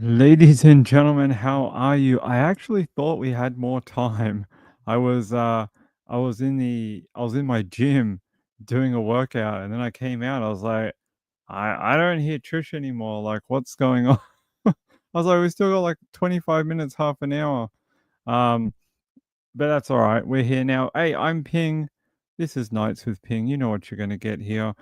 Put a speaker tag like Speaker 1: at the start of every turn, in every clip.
Speaker 1: Ladies and gentlemen, how are you? I actually thought we had more time. I was I was in my gym doing a workout and then I came out. I was like, I don't hear Trish anymore. Like, what's going on? I was like, we still got like 25 minutes, half an hour. Um, but that's all right. We're here now. Hey, I'm Ping. This is Nights with Ping. You know what you're going to get here.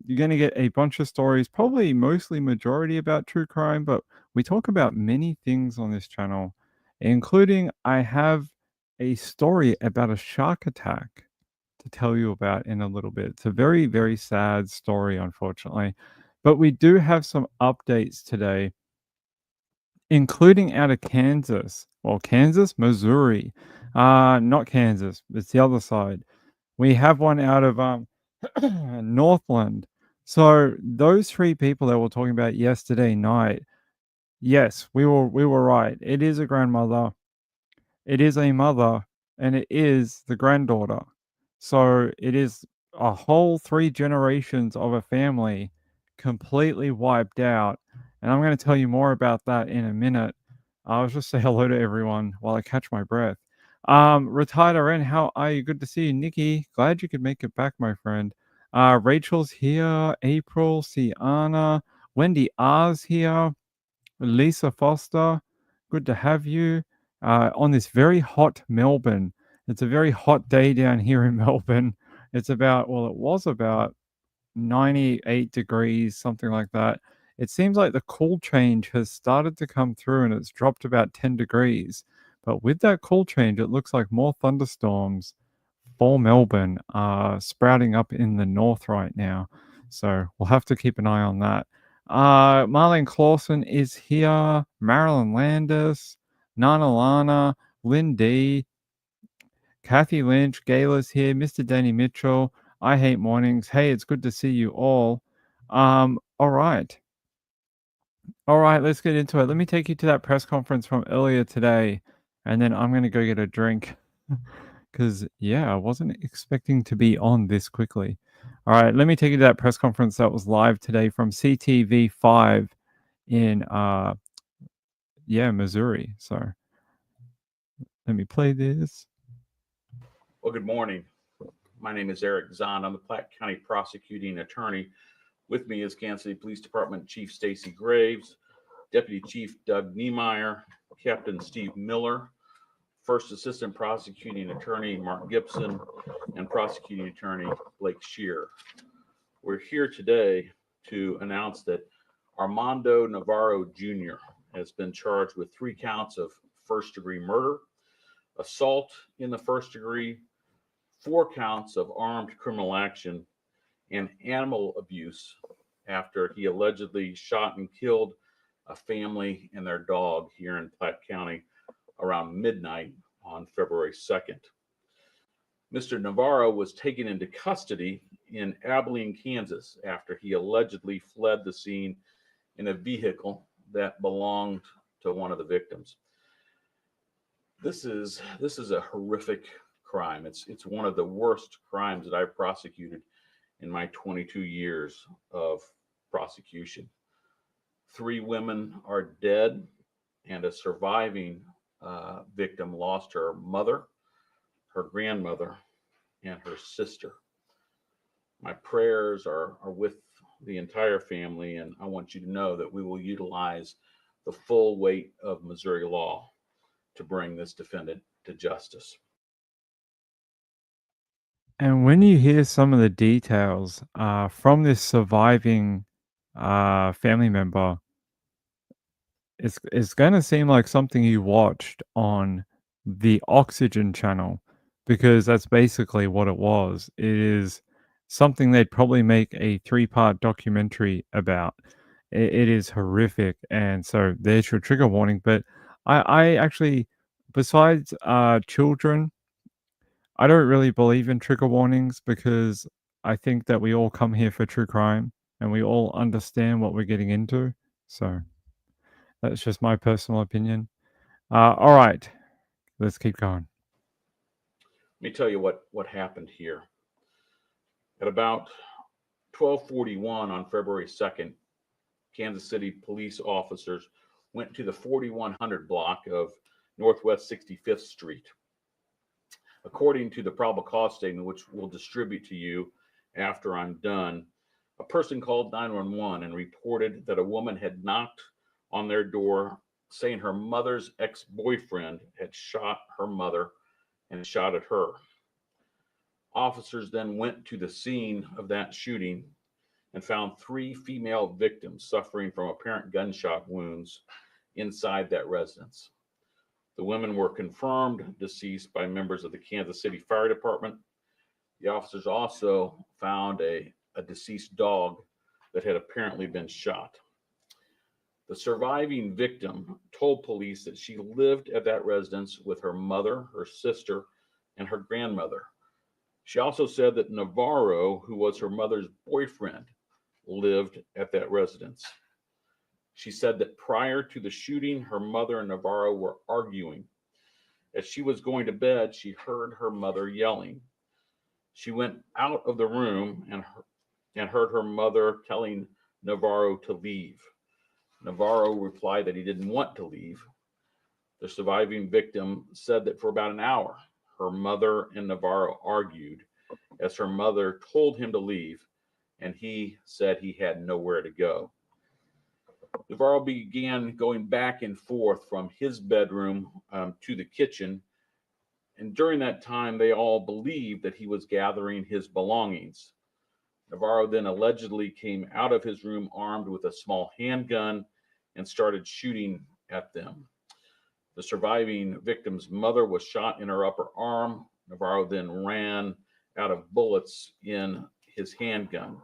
Speaker 1: You're going to get a bunch of stories, probably mostly majority about true crime, but we talk about many things on this channel, including I have a story about a shark attack to tell you about in a little bit. It's a very, very sad story, unfortunately. But we do have some updates today, including out of Kansas. Well, Kansas, Missouri. Not Kansas. It's the other side. We have one out of Northland. So those three people that we're talking about yesterday night, yes, we were right. It is a grandmother, it is a mother, and it is the granddaughter. So it is a whole three generations of a family completely wiped out. And I'm going to tell you more about that in a minute. I'll just say hello to everyone while I catch my breath. Retired RN, how are you? Good to see you. Nikki, glad you could make it back, my friend. Rachel's here. April, Sienna, Wendy R's here. Lisa Foster, good to have you on this very hot Melbourne. It's a very hot day down here in Melbourne. It's about, well, it was about 98 degrees, something like that. It seems like the cool change has started to come through and it's dropped about 10 degrees. But with that cool change, it looks like more thunderstorms for Melbourne are sprouting up in the north right now. So we'll have to keep an eye on that. Marlene Clausen is here. Marilyn Landis, Nana Lana, Lynn D, Kathy Lynch, Gayla's here. Mr. Danny Mitchell. I hate mornings. Hey, it's good to see you all. All right. All right, let's get into it. Let me take you to that press conference from earlier today, and then I'm going to go get a drink. Because, yeah, I wasn't expecting to be on this quickly. All right, let me take you to that press conference that was live today from CTV5 in, Missouri. So let me play this.
Speaker 2: Well, good morning. My name is Eric Zahn. I'm the Platte County Prosecuting Attorney. With me is Kansas City Police Department Chief Stacy Graves, Deputy Chief Doug Niemeyer, Captain Steve Miller, First Assistant Prosecuting Attorney Mark Gibson, and Prosecuting Attorney Blake Shear. We're here today to announce that Armando Navarro Jr. has been charged with 3 counts of first-degree murder, assault in the first degree, 4 counts of armed criminal action, and animal abuse after he allegedly shot and killed a family and their dog here in Platte County around midnight on February 2nd. Mr. Navarro was taken into custody in Abilene, Kansas, after he allegedly fled the scene in a vehicle that belonged to one of the victims. This is a horrific crime. It's one of the worst crimes that I've prosecuted in my 22 years of prosecution. 3 women are dead, and a surviving victim lost her mother, her grandmother, and her sister. My prayers are with the entire family, and I want you to know that we will utilize the full weight of Missouri law to bring this defendant to justice.
Speaker 1: And when you hear some of the details from this surviving family member, it's gonna seem like something you watched on the Oxygen channel, because that's basically what it was. It is something they'd probably make a 3-part documentary about. It is horrific, and so there's your trigger warning. But I actually, besides children, I don't really believe in trigger warnings because I think that we all come here for true crime and we all understand what we're getting into. So that's just my personal opinion. All right, let's keep going.
Speaker 2: Let me tell you what happened here. At about 12:41 on February 2nd, Kansas City police officers went to the 4100 block of Northwest 65th Street. According to the probable cause statement, which we'll distribute to you after I'm done, a person called 911 and reported that a woman had knocked on their door saying her mother's ex-boyfriend had shot her mother and shot at her. Officers then went to the scene of that shooting and found 3 female victims suffering from apparent gunshot wounds inside that residence. The women were confirmed deceased by members of the Kansas City Fire Department. The officers also found a deceased dog that had apparently been shot. The surviving victim told police that she lived at that residence with her mother, her sister, and her grandmother. She also said that Navarro, who was her mother's boyfriend, lived at that residence. She said that prior to the shooting, her mother and Navarro were arguing. As she was going to bed, she heard her mother yelling. She went out of the room and heard her mother telling Navarro to leave. Navarro replied that he didn't want to leave. The surviving victim said that for about an hour, her mother and Navarro argued as her mother told him to leave, and he said he had nowhere to go. Navarro began going back and forth from his bedroom to the kitchen, and during that time, they all believed that he was gathering his belongings. Navarro then allegedly came out of his room armed with a small handgun and started shooting at them. The surviving victim's mother was shot in her upper arm. Navarro then ran out of bullets in his handgun.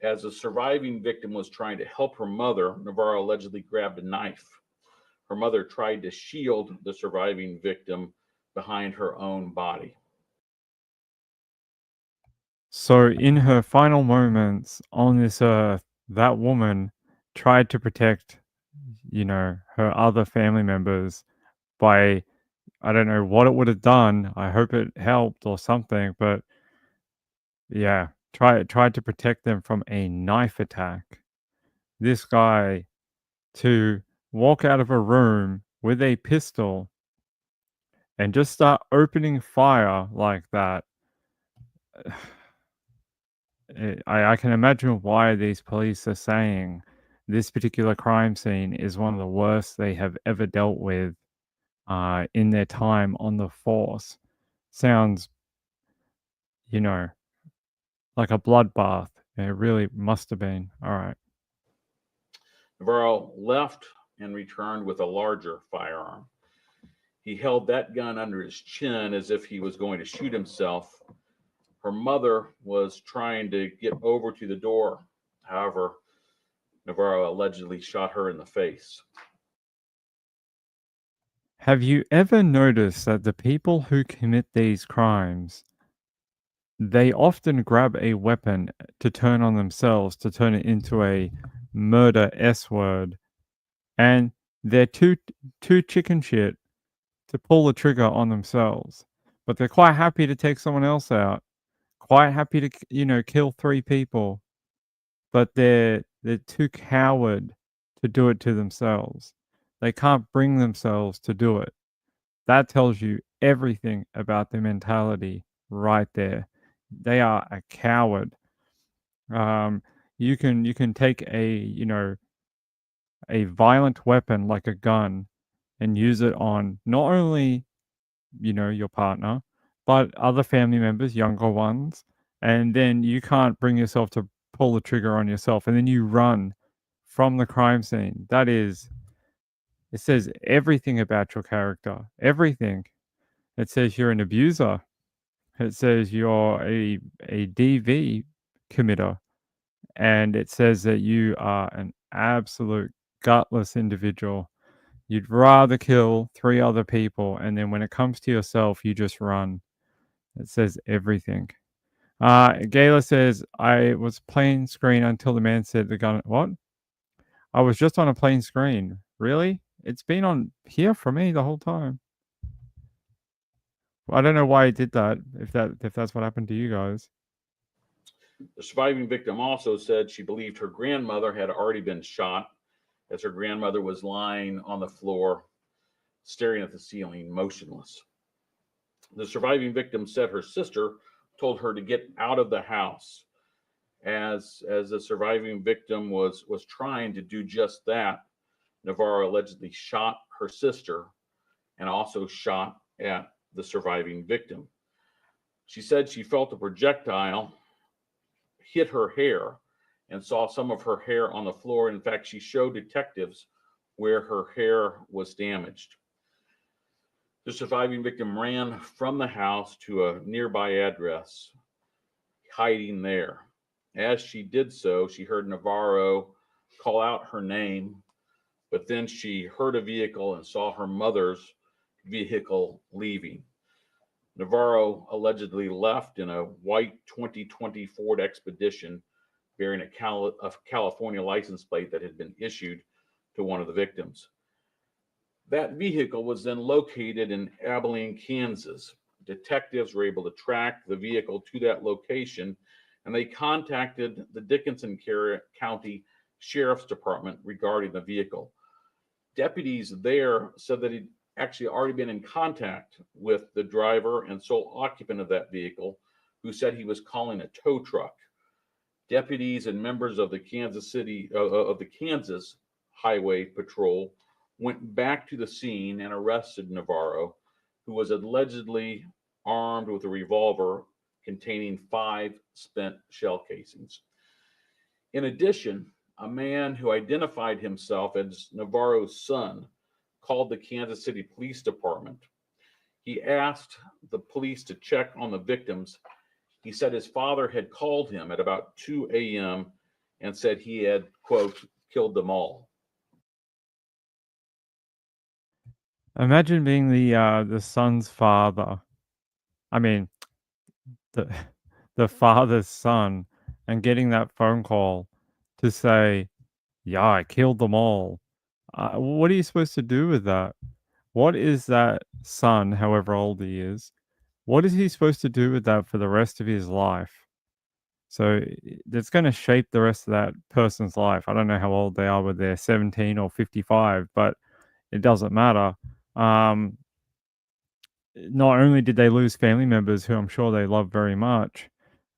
Speaker 2: As the surviving victim was trying to help her mother, Navarro allegedly grabbed a knife. Her mother tried to shield the surviving victim behind her own body.
Speaker 1: So, in her final moments on this earth, that woman tried to protect, her other family members by, I don't know what it would have done. I hope it helped or something, but yeah, tried to protect them from a knife attack. This guy to walk out of a room with a pistol and just start opening fire like that. I can imagine why these police are saying this particular crime scene is one of the worst they have ever dealt with in their time on the force. Sounds, like a bloodbath. It really must have been. All right.
Speaker 2: Navarro left and returned with a larger firearm. He held that gun under his chin as if he was going to shoot himself. Her mother was trying to get over to the door. However, Navarro allegedly shot her in the face.
Speaker 1: Have you ever noticed that the people who commit these crimes, they often grab a weapon to turn on themselves, to turn it into a murder S word, and they're too chicken shit to pull the trigger on themselves, but they're quite happy to take someone else out, quite happy to kill 3 people, but they're too coward to do it to themselves. They can't bring themselves to do it. That tells you everything about their mentality right there. They are a coward. You can take a violent weapon like a gun and use it on not only, your partner, but other family members, younger ones, and then you can't bring yourself to pull the trigger on yourself, and then you run from the crime scene. It says everything about your character. Everything. It says you're an abuser. It says you're a DV committer. And it says that you are an absolute gutless individual. You'd rather kill 3 other people, and then when it comes to yourself, you just run. It says everything. Gayla says, I was plain screen until the man said the gun. What? I was just on a plain screen. Really? It's been on here for me the whole time. I don't know why he did that, if that's what happened to you guys.
Speaker 2: The surviving victim also said she believed her grandmother had already been shot as her grandmother was lying on the floor, staring at the ceiling, motionless. The surviving victim said her sister told her to get out of the house. As the surviving victim was trying to do just that, Navarro allegedly shot her sister and also shot at the surviving victim. She said she felt a projectile hit her hair and saw some of her hair on the floor. In fact, she showed detectives where her hair was damaged. The surviving victim ran from the house to a nearby address, hiding there. As she did so, she heard Navarro call out her name, but then she heard a vehicle and saw her mother's vehicle leaving. Navarro allegedly left in a white 2020 Ford Expedition bearing a California license plate that had been issued to one of the victims. That vehicle was then located in Abilene, Kansas. Detectives were able to track the vehicle to that location, and they contacted the Dickinson County Sheriff's Department regarding the vehicle. Deputies there said that he'd actually already been in contact with the driver and sole occupant of that vehicle, who said he was calling a tow truck. Deputies and members of the Kansas Highway Patrol went back to the scene and arrested Navarro, who was allegedly armed with a revolver containing 5 spent shell casings. In addition, a man who identified himself as Navarro's son called the Kansas City Police Department. He asked the police to check on the victims. He said his father had called him at about 2 a.m. and said he had, quote, killed them all.
Speaker 1: Imagine being the son's father. I mean, the the father's son, and getting that phone call to say, "Yeah, I killed them all." What are you supposed to do with that? What is that son, however old he is? What is he supposed to do with that for the rest of his life? So it's going to shape the rest of that person's life. I don't know how old they are, whether they're 17 or 55, but it doesn't matter. Not only did they lose family members who I'm sure they love very much,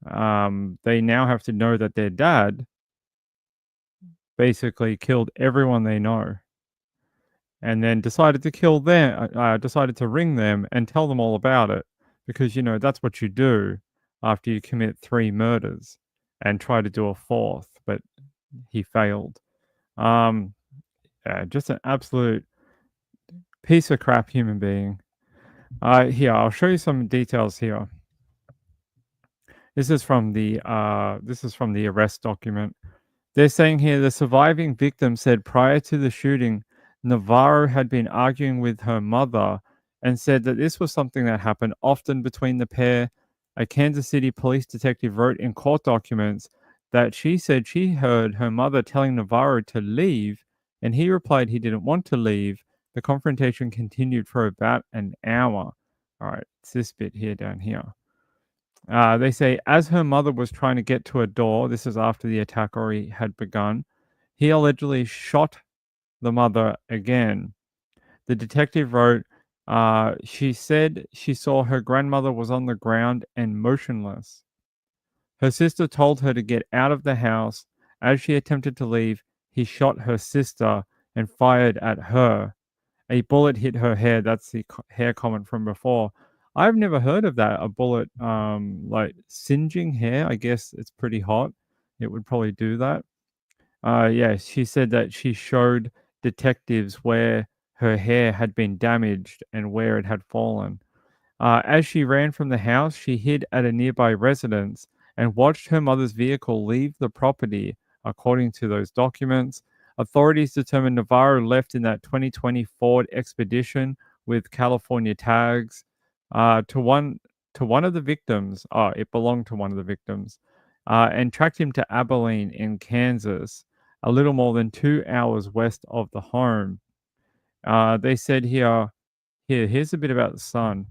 Speaker 1: they now have to know that their dad basically killed everyone they know and then decided to kill them, decided to ring them and tell them all about it because, that's what you do after you commit 3 murders and try to do a 4th, but he failed. Just an absolute piece of crap human being. Here, I'll show you some details here. This is from the arrest document. They're saying here the surviving victim said prior to the shooting, Navarro had been arguing with her mother and said that this was something that happened often between the pair. A Kansas City police detective wrote in court documents that she said she heard her mother telling Navarro to leave, and he replied he didn't want to leave. The confrontation continued for about an hour. All right, it's this bit here down here. They say, as her mother was trying to get to a door, this is after the attack already had begun, he allegedly shot the mother again. The detective wrote, she said she saw her grandmother was on the ground and motionless. Her sister told her to get out of the house. As she attempted to leave, he shot her sister and fired at her. A bullet hit her hair. That's the hair comment from before. I've never heard of that. A bullet, like singeing hair. I guess it's pretty hot. It would probably do that. Yeah, she said that she showed detectives where her hair had been damaged and where it had fallen. As she ran from the house, she hid at a nearby residence and watched her mother's vehicle leave the property, according to those documents. Authorities determined Navarro left in that 2020 Ford Expedition with California tags. To one of the victims, it belonged to one of the victims, and tracked him to Abilene in Kansas, a little more than 2 hours west of the home. They said here's a bit about the son.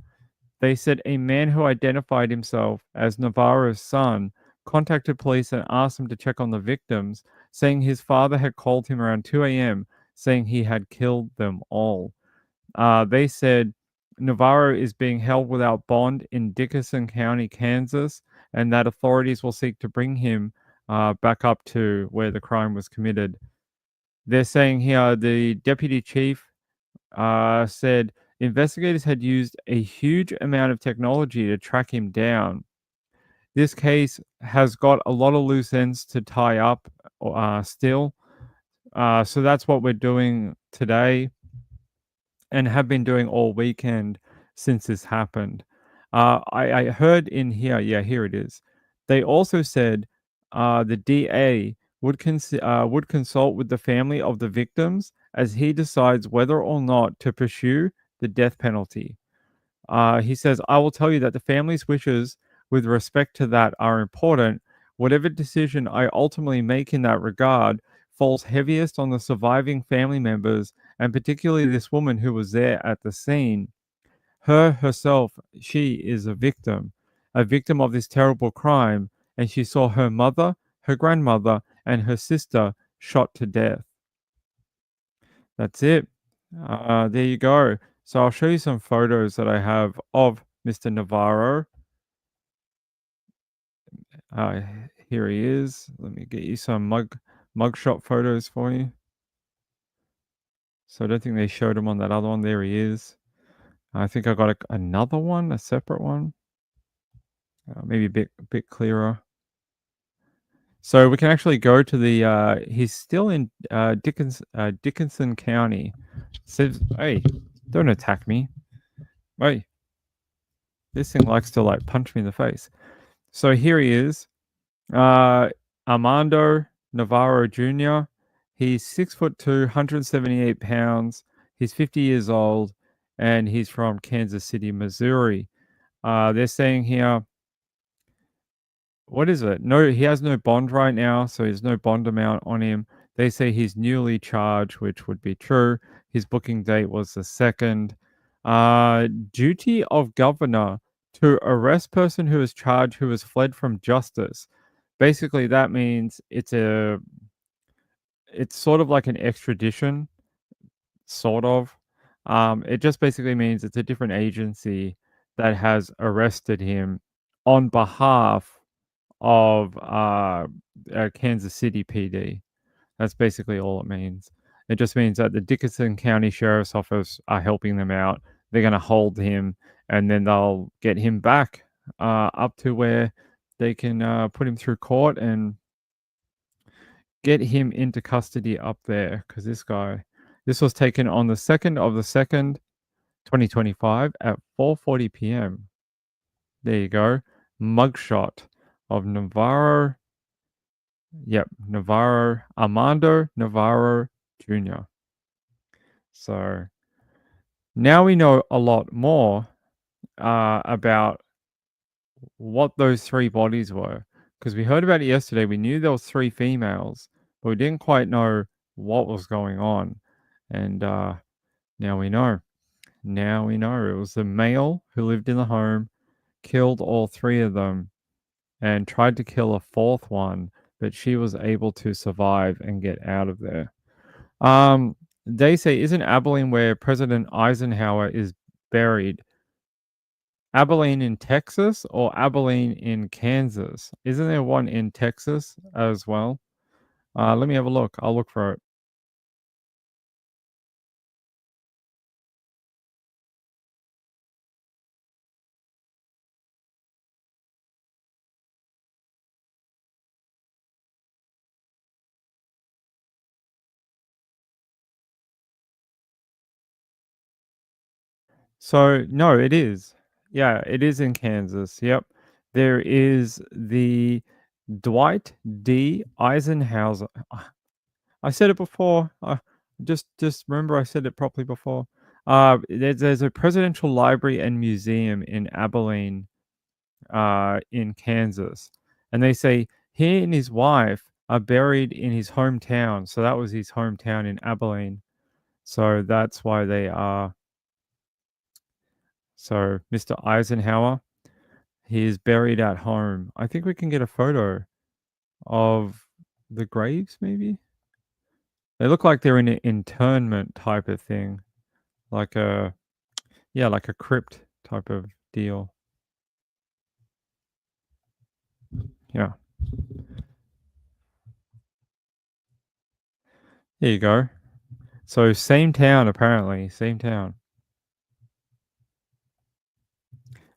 Speaker 1: They said a man who identified himself as Navarro's son contacted police and asked them to check on the victims, saying his father had called him around 2 a.m., saying he had killed them all. They said Navarro is being held without bond in Dickinson County, Kansas, and that authorities will seek to bring him back up to where the crime was committed. They're saying here the deputy chief said investigators had used a huge amount of technology to track him down. This case has got a lot of loose ends to tie up still. So that's what we're doing today and have been doing all weekend since this happened. I heard in here, yeah, here it is. They also said the DA would consult with the family of the victims as he decides whether or not to pursue the death penalty. He says, I will tell you that the family's wishes with respect to that are important. Whatever decision I ultimately make in that regard falls heaviest on the surviving family members, and particularly this woman who was there at the scene. Her herself, she is a victim of this terrible crime, and she saw her mother, her grandmother, and her sister shot to death. That's it. There you go. So I'll show you some photos that I have of Mr. Navarro. Uh, Here he is. Let me get you some mugshot photos for you. So I don't think they showed him on that other one. There he is. I think I got another one, a separate one. Maybe a bit clearer. So we can actually go to the. He's still in Dickinson County. Says, hey, don't attack me. Hey, this thing likes to like punch me in the face. So here he is. Armando Navarro Jr. He's 6'2", 178 pounds. He's 50 years old, and he's from Kansas City, Missouri. They're saying here, what is it? No, he has no bond right now, so there's no bond amount on him. They say he's newly charged, which would be true. His booking date was the 2nd. Duty of governor to arrest person who is charged who has fled from justice. Basically, that means it's sort of like an extradition, sort of. It just basically means it's a different agency that has arrested him on behalf of Kansas City PD. That's basically all it means. It just means that the Dickinson County Sheriff's Office are helping them out. They're going to hold him, and then they'll get him back up to where they can put him through court and get him into custody up there. Because this was taken on the 2nd of the 2nd, 2025 at 4:40 p.m. There you go. Mugshot of Navarro. Yep, Navarro, Armando Navarro Jr. So now we know a lot more about what those 3 bodies were. Because we heard about it yesterday. We knew there was 3 females, but we didn't quite know what was going on. And now we know. Now we know. It was the male who lived in the home, killed all 3 of them, and tried to kill a 4th one, but she was able to survive and get out of there. They say, isn't Abilene where President Eisenhower is buried? Abilene in Texas or Abilene in Kansas? Isn't there one in Texas as well? Let me have a look. I'll look for it. So, no, it is. Yeah, it is in Kansas. Yep. There is the Dwight D. Eisenhower. I said it before. Just remember I said it properly before. There's a presidential library and museum in Abilene, in Kansas, and they say he and his wife are buried in his hometown. So that was his hometown in Abilene. So that's why they are. So Mr. Eisenhower, he is buried at home. I think we can get a photo of the graves, maybe? They look like they're in an internment type of thing, like a yeah, like a crypt type of deal. Yeah. There you go. So same town apparently, same town.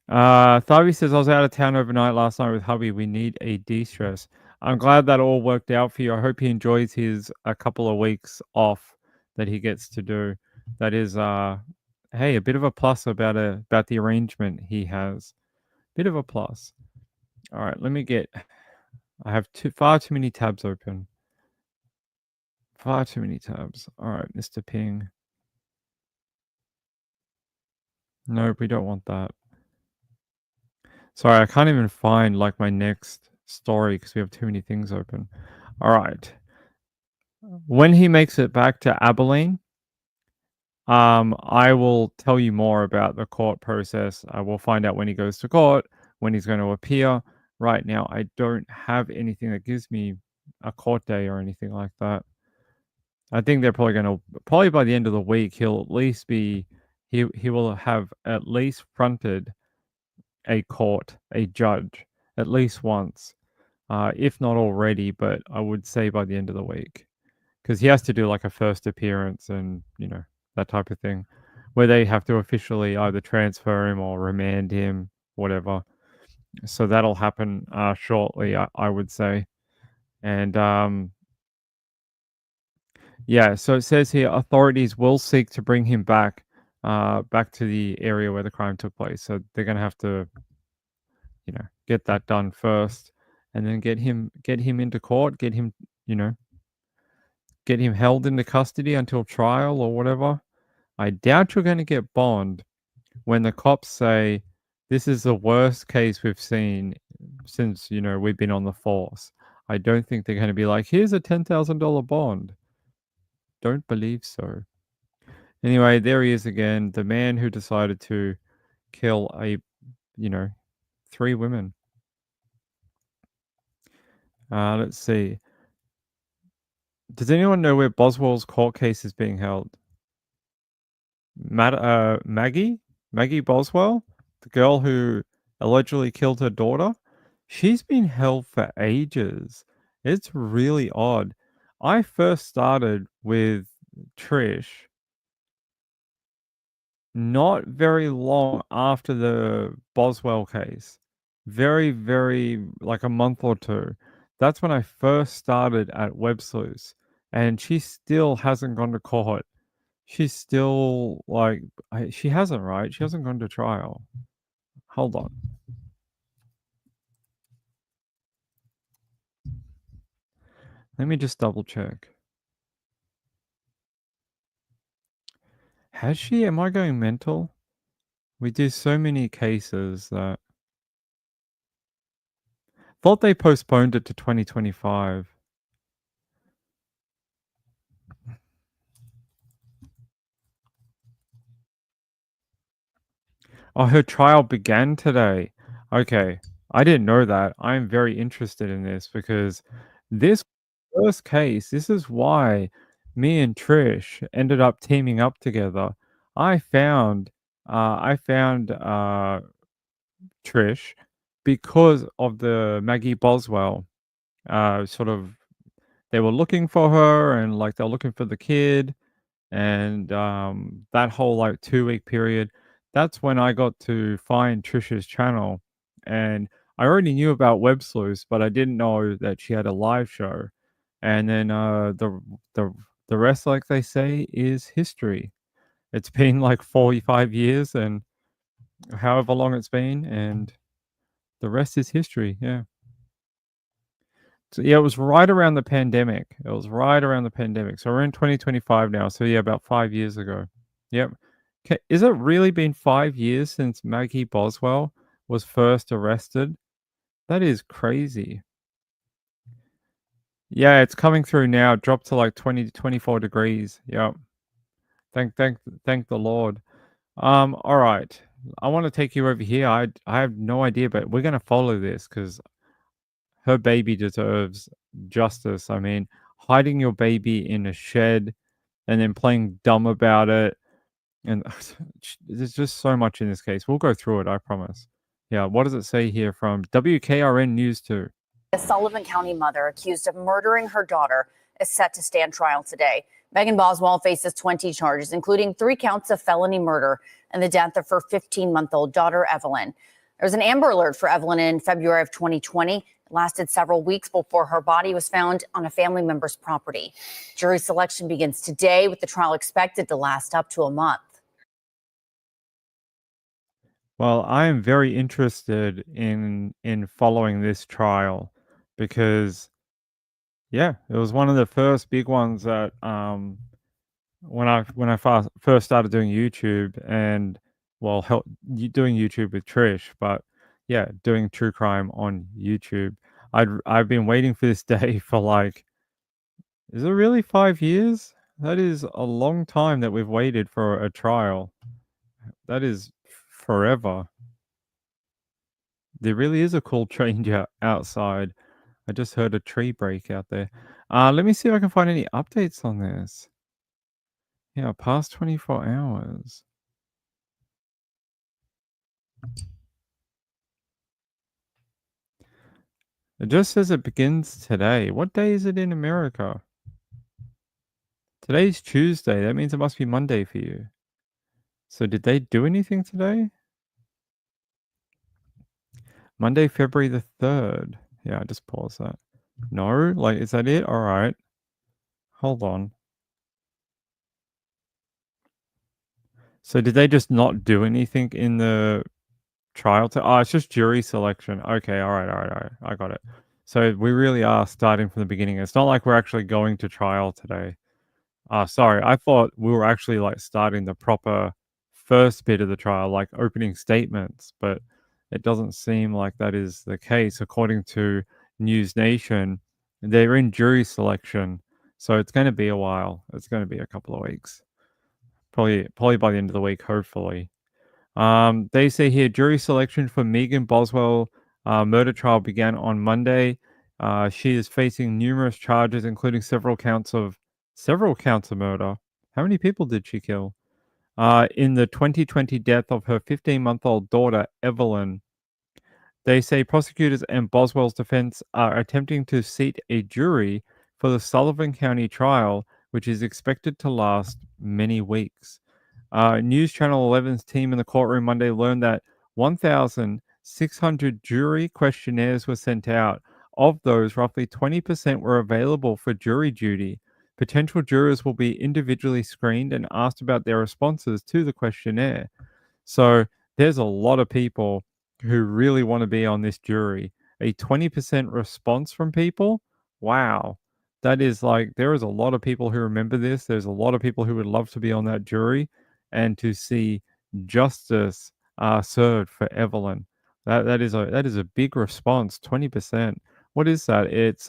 Speaker 1: Thavi says, "I was out of town overnight last night with hubby. We need a de-stress." I'm glad that all worked out for you. I hope he enjoys his a couple of weeks off that he gets to do. That is, hey, a bit of a plus about the arrangement he has. Bit of a plus. All right, let me get. I have far too many tabs open. Far too many tabs. All right, Mr. Ping. Nope, we don't want that. Sorry, I can't even find like my next story because we have too many things open. All right. When he makes it back to Abilene, I will tell you more about the court process. I will find out when he goes to court, when he's going to appear. Right now, I don't have anything that gives me a court day or anything like that. I think they're probably by the end of the week, he'll at least be he will have at least fronted a court, a judge, at least once, if not already. But I would say by the end of the week, because he has to do like a first appearance and that type of thing, where they have to officially either transfer him or remand him, whatever. So that'll happen shortly, I would say, and yeah. So it says here authorities will seek to bring him back to the area where the crime took place. So they're going to have to get that done first, and then get him into court, you know, get him held into custody until trial or whatever. I doubt you're going to get bond when the cops say this is the worst case we've seen since we've been on the force. I don't think they're going to be like, here's a $10,000 bond. Don't believe so. Anyway, there he is again, the man who decided to kill 3 women. Let's see. Does anyone know where Boswell's court case is being held? Maggie Boswell, the girl who allegedly killed her daughter, she's been held for ages. It's really odd. I first started with Trish not very long after the Boswell case. Very, very like a month or two. That's when I first started at Web Sleuths, and she still hasn't gone to court. She's still like she hasn't, right? She hasn't gone to trial. Hold on. Let me just double check. Has she? Am I going mental? We do so many cases that thought they postponed it to 2025. Oh, her trial began today. Okay. I didn't know that. I'm very interested in this because this first case, this is why me and Trish ended up teaming up together. I found Trish because of the Maggie Boswell sort of they were looking for her and like they're looking for the kid and that whole like 2-week period, that's when I got to find Trisha's channel, and I already knew about Web Sleuths, but I didn't know that she had a live show. And then the rest, like they say, is history. It's been like 45 years and however long it's been, and the rest is history. Yeah. So yeah, it was right around the pandemic. It was right around the pandemic. So we're in 2025 now. So yeah, about 5 years ago. Yep. Is it really been 5 years since Maggie Boswell was first arrested? That is crazy. Yeah, it's coming through now. Dropped to like 20 to 24 degrees. Yep. Thank the Lord. All right. I want to take you over here. I have no idea, but we're gonna follow this because her baby deserves justice. I mean, hiding your baby in a shed and then playing dumb about it. And there's just so much in this case. We'll go through it, I promise. Yeah, what does it say here from WKRN News 2?
Speaker 3: A Sullivan County mother accused of murdering her daughter is set to stand trial today. Megan Boswell faces 20 charges, including 3 counts of felony murder and the death of her 15-month-old daughter, Evelyn. There was an Amber Alert for Evelyn in February of 2020. It lasted several weeks before her body was found on a family member's property. Jury selection begins today, with the trial expected to last up to a month.
Speaker 1: Well, I am very interested in following this trial because, yeah, it was one of the first big ones that when I first started doing YouTube and doing YouTube with Trish, but yeah, doing true crime on YouTube. I've been waiting for this day for like, is it really 5 years? That is a long time that we've waited for a trial. That is forever. There really is a cool change outside. I just heard a tree break out there. Let me see if I can find any updates on this. Yeah, past 24 hours. It just says it begins today. What day is it in America? Today's Tuesday. That means it must be Monday for you. So did they do anything today? Monday, February the 3rd. Yeah, I just pause that. No? Like, is that it? All right. Hold on. So did they just not do anything in the trial? It's just jury selection. Okay, all right. I got it. So we really are starting from the beginning. It's not like we're actually going to trial today. Sorry, I thought we were actually like starting the proper first bit of the trial, like opening statements, but it doesn't seem like that is the case. According to News Nation, they're in jury selection, so it's going to be a while. It's going to be a couple of weeks, probably by the end of the week, hopefully. They say here jury selection for Megan Boswell murder trial began on Monday. She is facing numerous charges, including several counts of murder. How many people did she kill? In the 2020 death of her 15-month-old daughter, Evelyn. They say prosecutors and Boswell's defense are attempting to seat a jury for the Sullivan County trial, which is expected to last many weeks. News Channel 11's team in the courtroom Monday learned that 1,600 jury questionnaires were sent out. Of those, roughly 20% were available for jury duty. Potential jurors will be individually screened and asked about their responses to the questionnaire. So there's a lot of people who really want to be on this jury. A 20% response from people? Wow. That is like, there is a lot of people who remember this. There's a lot of people who would love to be on that jury and to see justice served for Evelyn. That is a big response. 20%. What is that? It's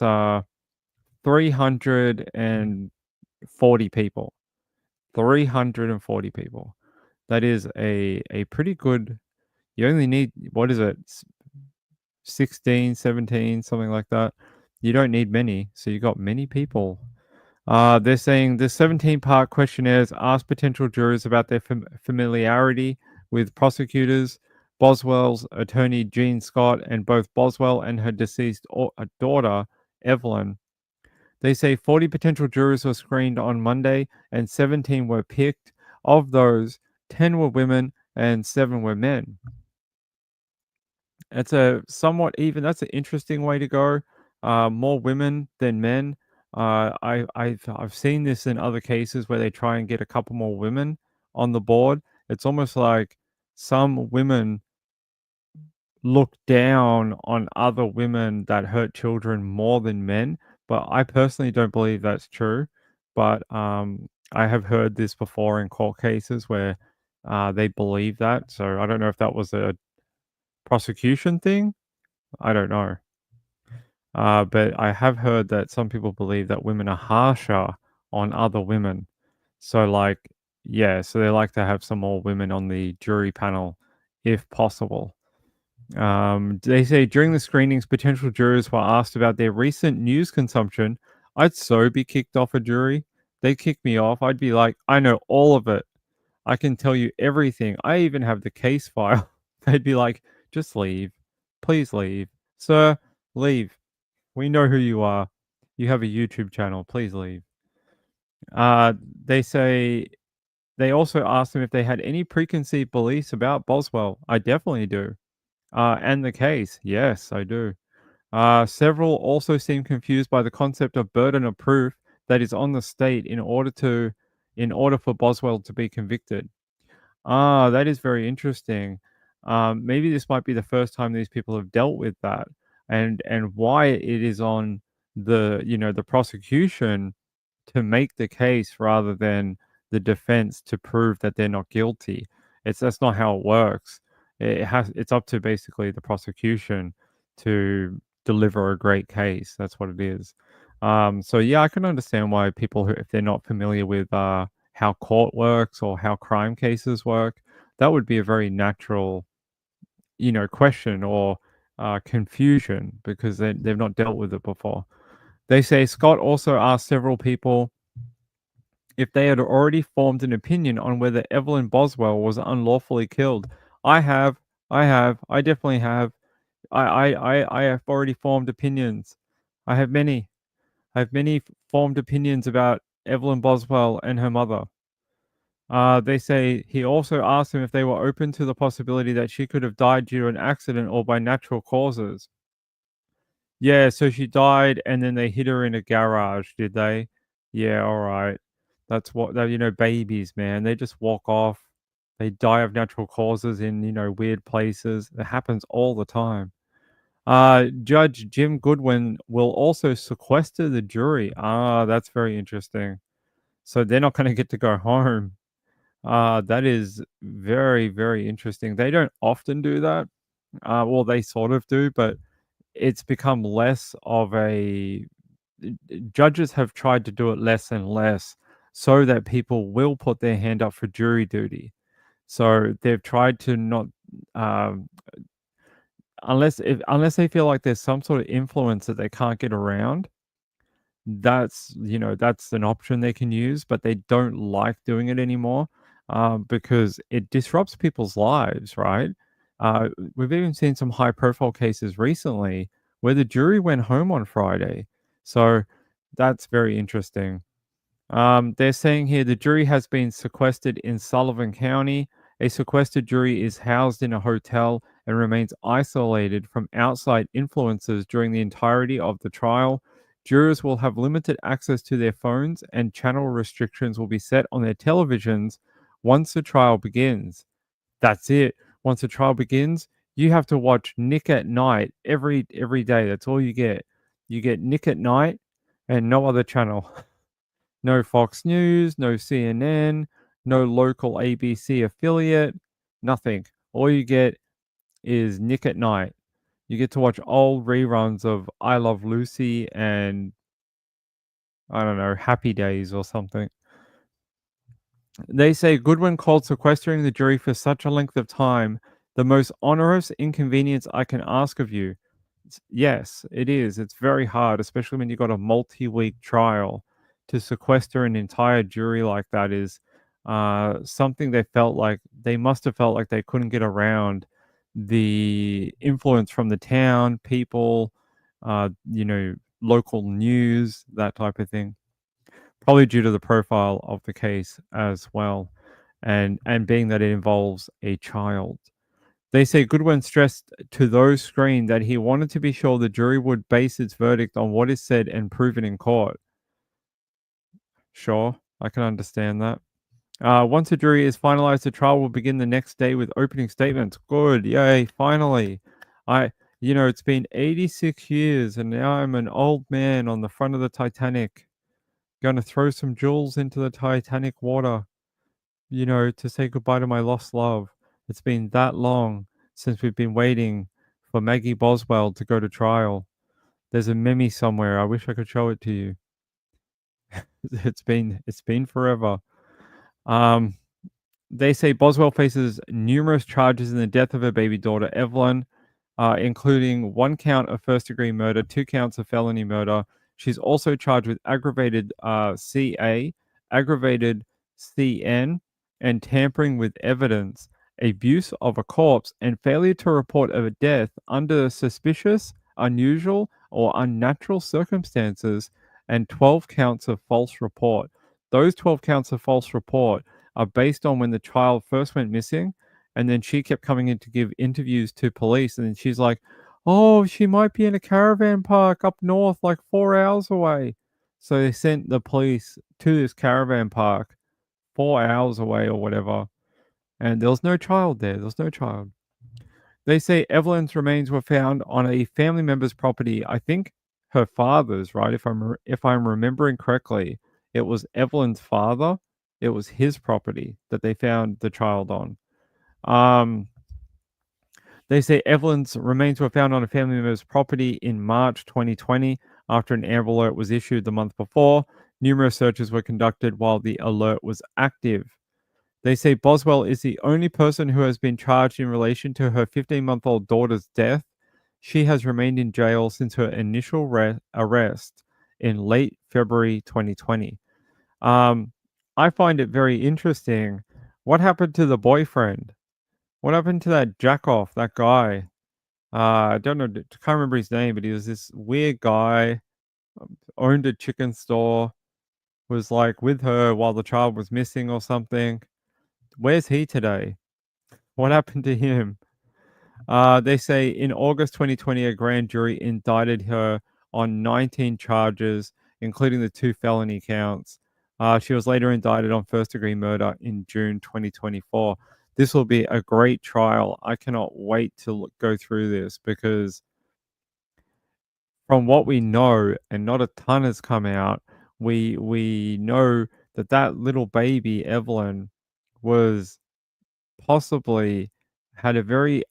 Speaker 1: 340 people. 340 people. That is a pretty good. You only need, what is it, 16, 17, something like that. You don't need many, so you got many people. They're saying the 17-part questionnaires ask potential jurors about their familiarity with prosecutors. Boswell's attorney, Jean Scott, and both Boswell and her deceased daughter, Evelyn. They say 40 potential jurors were screened on Monday and 17 were picked. Of those, 10 were women and 7 were men. It's a somewhat even. That's an interesting way to go. More women than men. I've seen this in other cases where they try and get a couple more women on the board. It's almost like some women look down on other women that hurt children more than men. But I personally don't believe that's true. But I have heard this before in court cases where they believe that. So I don't know if that was a prosecution thing. I don't know. But I have heard that some people believe that women are harsher on other women. So, like, yeah, so they like to have some more women on the jury panel if possible. They say during the screenings, potential jurors were asked about their recent news consumption. I'd so be kicked off a jury. They kick me off. I'd be like, I know all of it. I can tell you everything. I even have the case file. They'd be like, just leave. Please leave. Sir, leave. We know who you are. You have a YouTube channel. Please leave. Uh, they say they also asked them if they had any preconceived beliefs about Boswell. I definitely do. And the case. Yes, I do. Several also seem confused by the concept of burden of proof that is on the state in order for Boswell to be convicted. That is very interesting. Maybe this might be the first time these people have dealt with that, and why it is on the prosecution to make the case rather than the defense to prove that they're not guilty. That's not how it works. It's up to basically the prosecution to deliver a great case. That's what it is. So yeah, I can understand why people who, if they're not familiar with how court works or how crime cases work, that would be a very natural, question or confusion because they've not dealt with it before. They say Scott also asked several people if they had already formed an opinion on whether Evelyn Boswell was unlawfully killed. I have, I definitely have. I have already formed opinions. I have many. I have many formed opinions about Evelyn Boswell and her mother. They say he also asked them if they were open to the possibility that she could have died due to an accident or by natural causes. Yeah, so she died and then they hit her in a garage, did they? Yeah, all right. That's what babies, man. They just walk off. They die of natural causes in, weird places. It happens all the time. Judge Jim Goodwin will also sequester the jury. That's very interesting. So they're not going to get to go home. That is very, very interesting. They don't often do that. Well, they sort of do, but it's become less of a judges have tried to do it less and less so that people will put their hand up for jury duty. So they've tried to not um, unless they feel like there's some sort of influence that they can't get around. That's an option they can use, but they don't like doing it anymore because it disrupts people's lives, right? We've even seen some high profile cases recently where the jury went home on Friday. So that's very interesting. They're saying here the jury has been sequestered in Sullivan County. A sequestered jury is housed in a hotel and remains isolated from outside influences during the entirety of the trial. Jurors will have limited access to their phones, and channel restrictions will be set on their televisions once the trial begins. That's it. Once the trial begins, you have to watch Nick at Night every day. That's all you get. You get Nick at Night and no other channel. No Fox News, no CNN, no local ABC affiliate, nothing. All you get is Nick at Night. You get to watch old reruns of I Love Lucy and I don't know, Happy Days or something. They say Goodwin called sequestering the jury for such a length of time the most onerous inconvenience I can ask of you. Yes, it is. It's very hard, especially when you've got a multi-week trial. To sequester an entire jury like that is something they must have felt like they couldn't get around the influence from the town, people, local news, that type of thing. Probably due to the profile of the case as well, and being that it involves a child. They say Goodwin stressed to those screened that he wanted to be sure the jury would base its verdict on what is said and proven in court. Sure, I can understand that. Once the jury is finalized, the trial will begin the next day with opening statements. Good, yay, finally. It's been 86 years and now I'm an old man on the front of the Titanic. Going to throw some jewels into the Titanic water, to say goodbye to my lost love. It's been that long since we've been waiting for Maggie Boswell to go to trial. There's a meme somewhere. I wish I could show it to you. It's been forever. Um, they say Boswell faces numerous charges in the death of her baby daughter, Evelyn. including 1 count of first-degree murder, 2 counts of felony murder. She's also charged with aggravated CA, aggravated CN, and tampering with evidence, abuse of a corpse, and failure to report of a death under suspicious, unusual, or unnatural circumstances, and 12 counts of false report. Those 12 counts of false report are based on when the child first went missing, and then she kept coming in to give interviews to police, and then she's like, "Oh, she might be in a caravan park up north, like 4 hours away." So they sent the police to this caravan park 4 hours away or whatever, and there was no child there. There was no child. They say Evelyn's remains were found on a family member's property. I think her father's, right? If I'm remembering correctly, it was Evelyn's father. It was his property that they found the child on. They say Evelyn's remains were found on a family member's property in March 2020 after an Amber Alert was issued the month before. Numerous searches were conducted while the alert was active. They say Boswell is the only person who has been charged in relation to her 15-month-old daughter's death. She has remained in jail since her initial arrest in late February 2020. I find it very interesting. What happened to the boyfriend? What happened to that jack-off, that guy? I don't know, can't remember his name, but he was this weird guy, owned a chicken store, was like with her while the child was missing or something. Where's he today? What happened to him? They say in August 2020, a grand jury indicted her on 19 charges, including the 2 felony counts. She was later indicted on first-degree murder in June 2024. This will be a great trial. I cannot wait to go through this because from what we know, and not a ton has come out, we know that little baby, Evelyn, was possibly had a very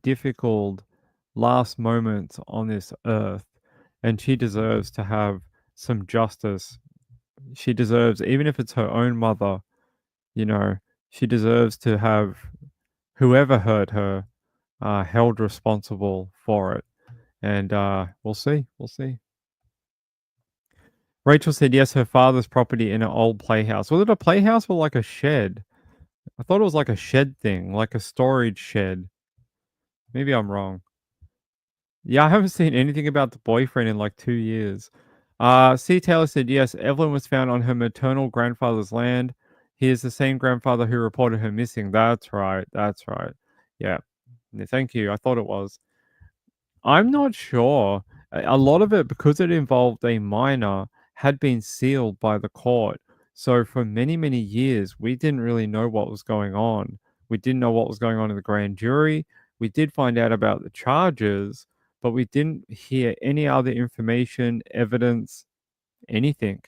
Speaker 1: difficult last moments on this earth, and she deserves to have some justice. She deserves, even if it's her own mother, she deserves to have whoever hurt her held responsible for it. And we'll see. We'll see. Rachel said yes, her father's property in an old playhouse. Was it a playhouse or like a shed? I thought it was like a shed thing, like a storage shed. Maybe I'm wrong. Yeah, I haven't seen anything about the boyfriend in like 2 years. C. Taylor said yes, Evelyn was found on her maternal grandfather's land. He is the same grandfather who reported her missing. That's right. That's right. Yeah. Thank you. I thought it was. I'm not sure. A lot of it, because it involved a minor, had been sealed by the court. So for many, many years, we didn't really know what was going on. We didn't know what was going on in the grand jury. We did find out about the charges, but we didn't hear any other information, evidence, anything.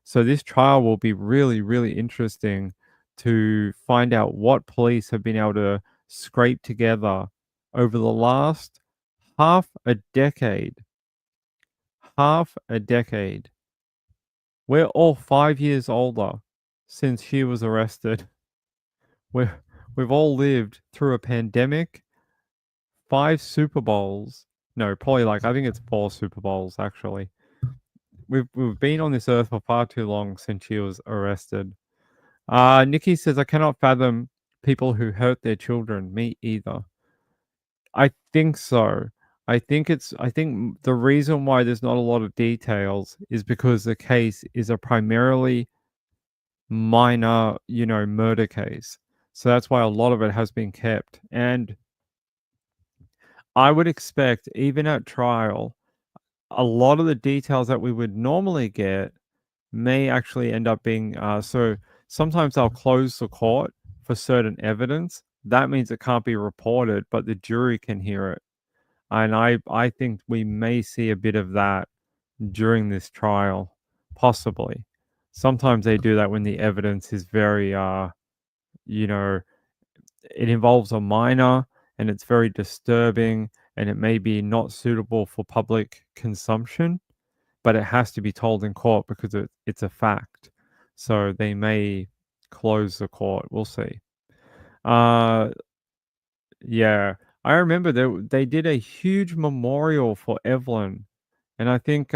Speaker 1: So this trial will be really, really interesting to find out what police have been able to scrape together over the last half a decade. Half a decade. We're all 5 years older since she was arrested. We've all lived through a pandemic, 5 Super Bowls. No, probably I think it's 4 Super Bowls actually. We've been on this earth for far too long since she was arrested. Nikki says I cannot fathom people who hurt their children. Me either. I think so. I think the reason why there's not a lot of details is because the case is a primarily minor, murder case. So that's why a lot of it has been kept. And I would expect, even at trial, a lot of the details that we would normally get may actually end up being so sometimes they'll close the court for certain evidence. That means it can't be reported, but the jury can hear it. And I think we may see a bit of that during this trial, possibly. Sometimes they do that when the evidence is very, it involves a minor and it's very disturbing and it may be not suitable for public consumption, but it has to be told in court because it's a fact. So they may close the court. We'll see. Yeah. I remember they did a huge memorial for Evelyn, and I think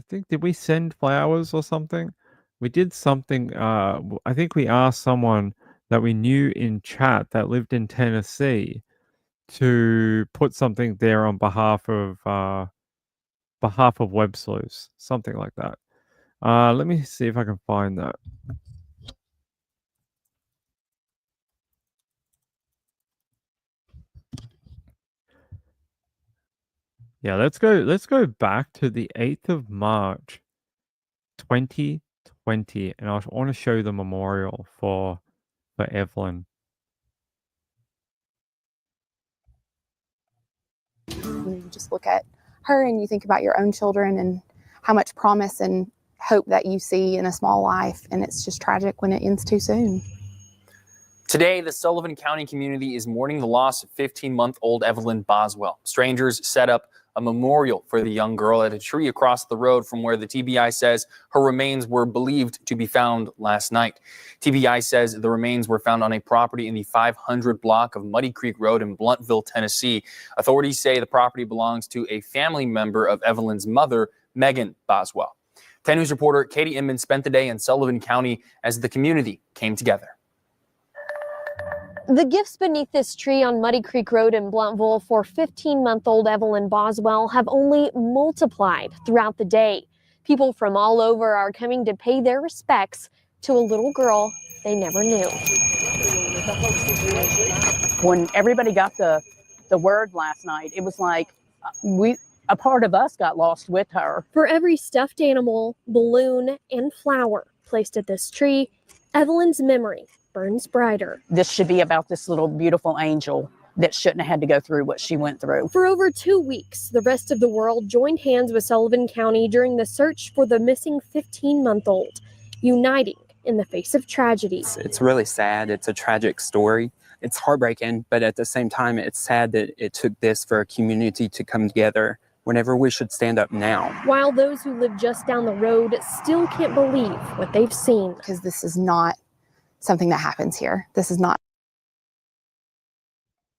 Speaker 1: did we send flowers or something? We did something. I think we asked someone that we knew in chat that lived in Tennessee to put something there on behalf of Web Sleuths, something like that. Let me see if I can find that. Yeah, let's go back to the 8th of March, 2020, and I want to show the memorial for Evelyn.
Speaker 4: You just look at her and you think about your own children and how much promise and hope that you see in a small life, and it's just tragic when it ends too soon.
Speaker 5: Today, the Sullivan County community is mourning the loss of 15-month-old Evelyn Boswell. Strangers set up a memorial for the young girl at a tree across the road from where the TBI says her remains were believed to be found last night. TBI says the remains were found on a property in the 500 block of Muddy Creek Road in Blunteville, Tennessee. Authorities say the property belongs to a family member of Evelyn's mother, Megan Boswell. 10 News reporter Katie Inman spent the day in Sullivan County as the community came together.
Speaker 6: The gifts beneath this tree on Muddy Creek Road in Blunteville for 15-month-old Evelyn Boswell have only multiplied throughout the day. People from all over are coming to pay their respects to a little girl they never knew.
Speaker 7: When everybody got the word last night, it was like a part of us got lost with her.
Speaker 6: For every stuffed animal, balloon, and flower placed at this tree, Evelyn's memory burns brighter.
Speaker 7: This should be about this little beautiful angel that shouldn't have had to go through what she went through.
Speaker 6: For over 2 weeks, the rest of the world joined hands with Sullivan County during the search for the missing 15-month-old, uniting in the face of tragedy.
Speaker 8: It's really sad. It's a tragic story. It's heartbreaking, but at the same time, it's sad that it took this for a community to come together whenever we should stand up now.
Speaker 6: While those who live just down the road still can't believe what they've seen.
Speaker 4: Because this is not something that happens here. This is not.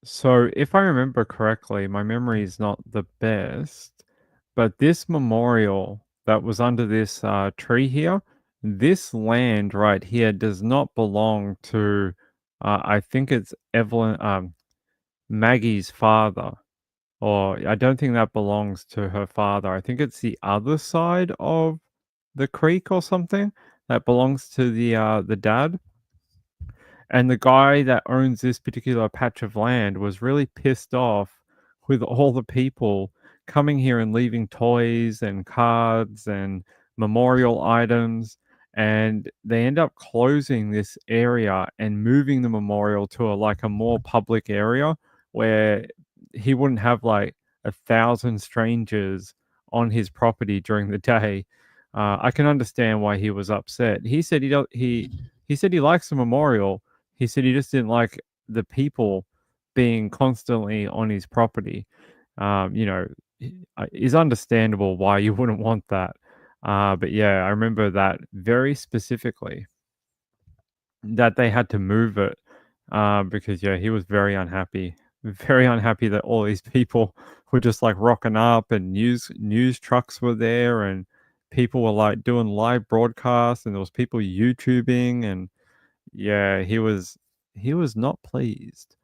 Speaker 1: So, if I remember correctly, my memory is not the best, but this memorial that was under this tree here, this land right here does not belong to, I think it's Maggie's father, or I don't think that belongs to her father. I think it's the other side of the creek or something that belongs to the dad. And the guy that owns this particular patch of land was really pissed off with all the people coming here and leaving toys and cards and memorial items. And they end up closing this area and moving the memorial to a more public area where he wouldn't have 1,000 strangers on his property during the day. I can understand why he was upset. He said he said he likes the memorial. He said he just didn't like the people being constantly on his property. Is understandable why you wouldn't want that. But yeah, I remember that very specifically, that they had to move it because, yeah, he was very unhappy. Very unhappy that all these people were just rocking up, and news trucks were there, and people were doing live broadcasts, and there was people YouTubing, and yeah, he was not pleased.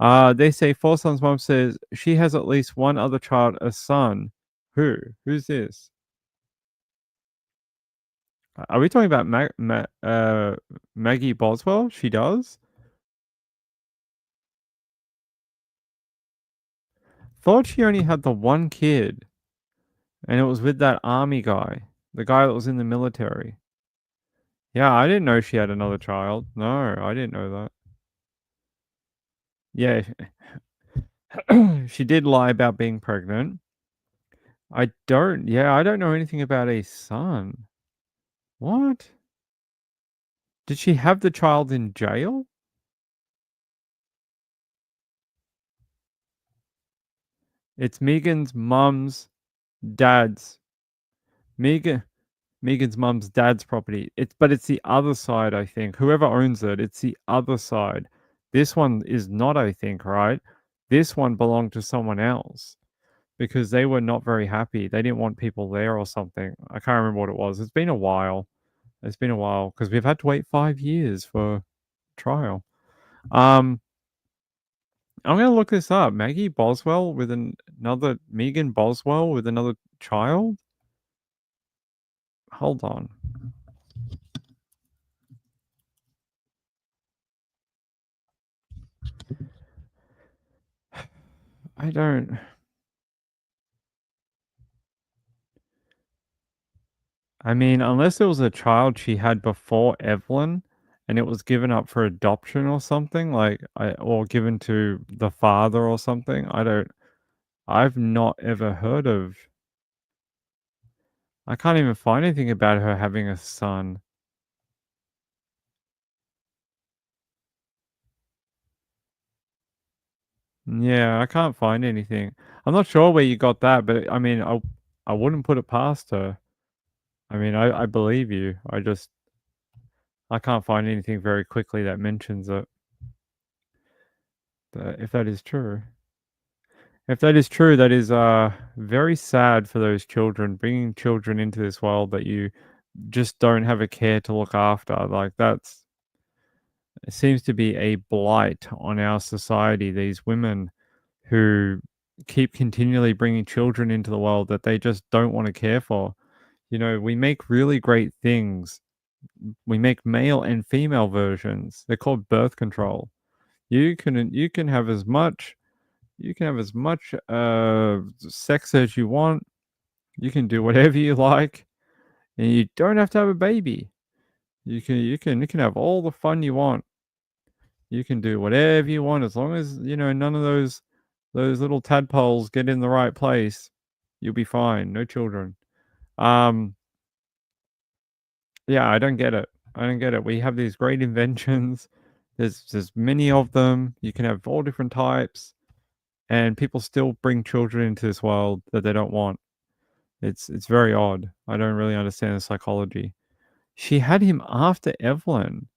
Speaker 1: They say Four Sons' mom says she has at least one other child, a son. Who's this? Are we talking about Maggie Boswell? She does? Thought she only had the one kid, and it was with that army guy, the guy that was in the military. Yeah, I didn't know she had another child. No, I didn't know that. Yeah, she did lie about being pregnant. I don't know anything about a son. What? Did she have the child in jail? It's Megan's mum's dad's. Megan's mum's dad's property. But it's the other side, I think. Whoever owns it, it's the other side. This one is not, I think, right? This one belonged to someone else because they were not very happy. They didn't want people there or something. I can't remember what it was. It's been a while. It's been a while because we've had to wait 5 years for trial. I'm gonna look this up. Maggie Boswell with another Megan Boswell with another child? Hold on. I don't. I mean, unless it was a child she had before Evelyn and it was given up for adoption or something, or given to the father or something. I've not ever heard of. I can't even find anything about her having a son. Yeah, I can't find anything. I'm not sure where you got that, but I mean, I wouldn't put it past her. I mean, I believe you. I can't find anything very quickly that mentions it. But if that is true. If that is true, that is very sad for those children, bringing children into this world that you just don't have a care to look after. Like it seems to be a blight on our society. These women who keep continually bringing children into the world that they just don't want to care for. You know, we make really great things. We make male and female versions. They're called birth control. You can have as much sex as you want. You can do whatever you like, and you don't have to have a baby. You can have all the fun you want. You can do whatever you want as long as none of those little tadpoles get in the right place. You'll be fine. No children. Yeah, I don't get it. I don't get it. We have these great inventions. There's many of them. You can have all different types, and people still bring children into this world that they don't want. It's very odd. I don't really understand the psychology. She had him after Evelyn.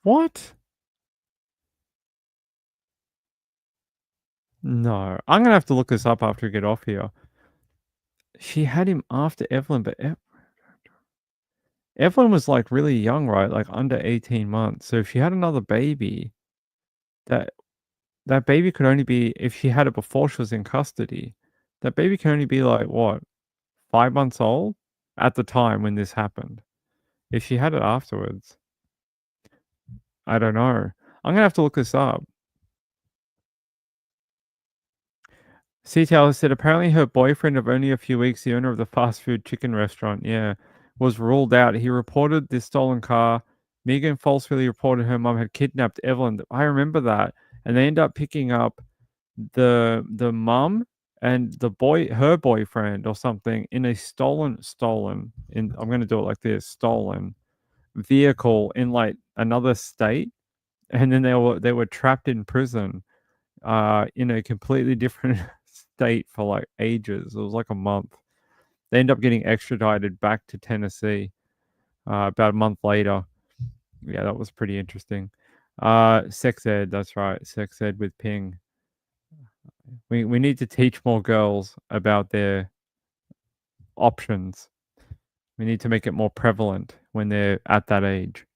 Speaker 1: What? No. I'm gonna have to look this up after we get off here. She had him after Evelyn, but Evelyn was like really young, right? Like under 18 months. So if she had another baby, that that baby could only be, if she had it before she was in custody, that baby can only be like what, 5 months old at the time when this happened. If she had it afterwards, I don't know. I'm gonna have to look this up. C. Taylor said apparently her boyfriend of only a few weeks, the owner of the fast food chicken restaurant, was ruled out. He reported this stolen car. Megan falsely reported her mom had kidnapped Evelyn. I remember that. And they end up picking up the mum and her boyfriend or something in a stolen I'm gonna do it like this, stolen vehicle in like another state. And then they were trapped in prison in a completely different state for like ages. It was like a month. They end up getting extradited back to Tennessee about a month later. Yeah, that was pretty interesting. Sex ed, that's right. Sex ed with Ping. We need to teach more girls about their options. We need to make it more prevalent when they're at that age.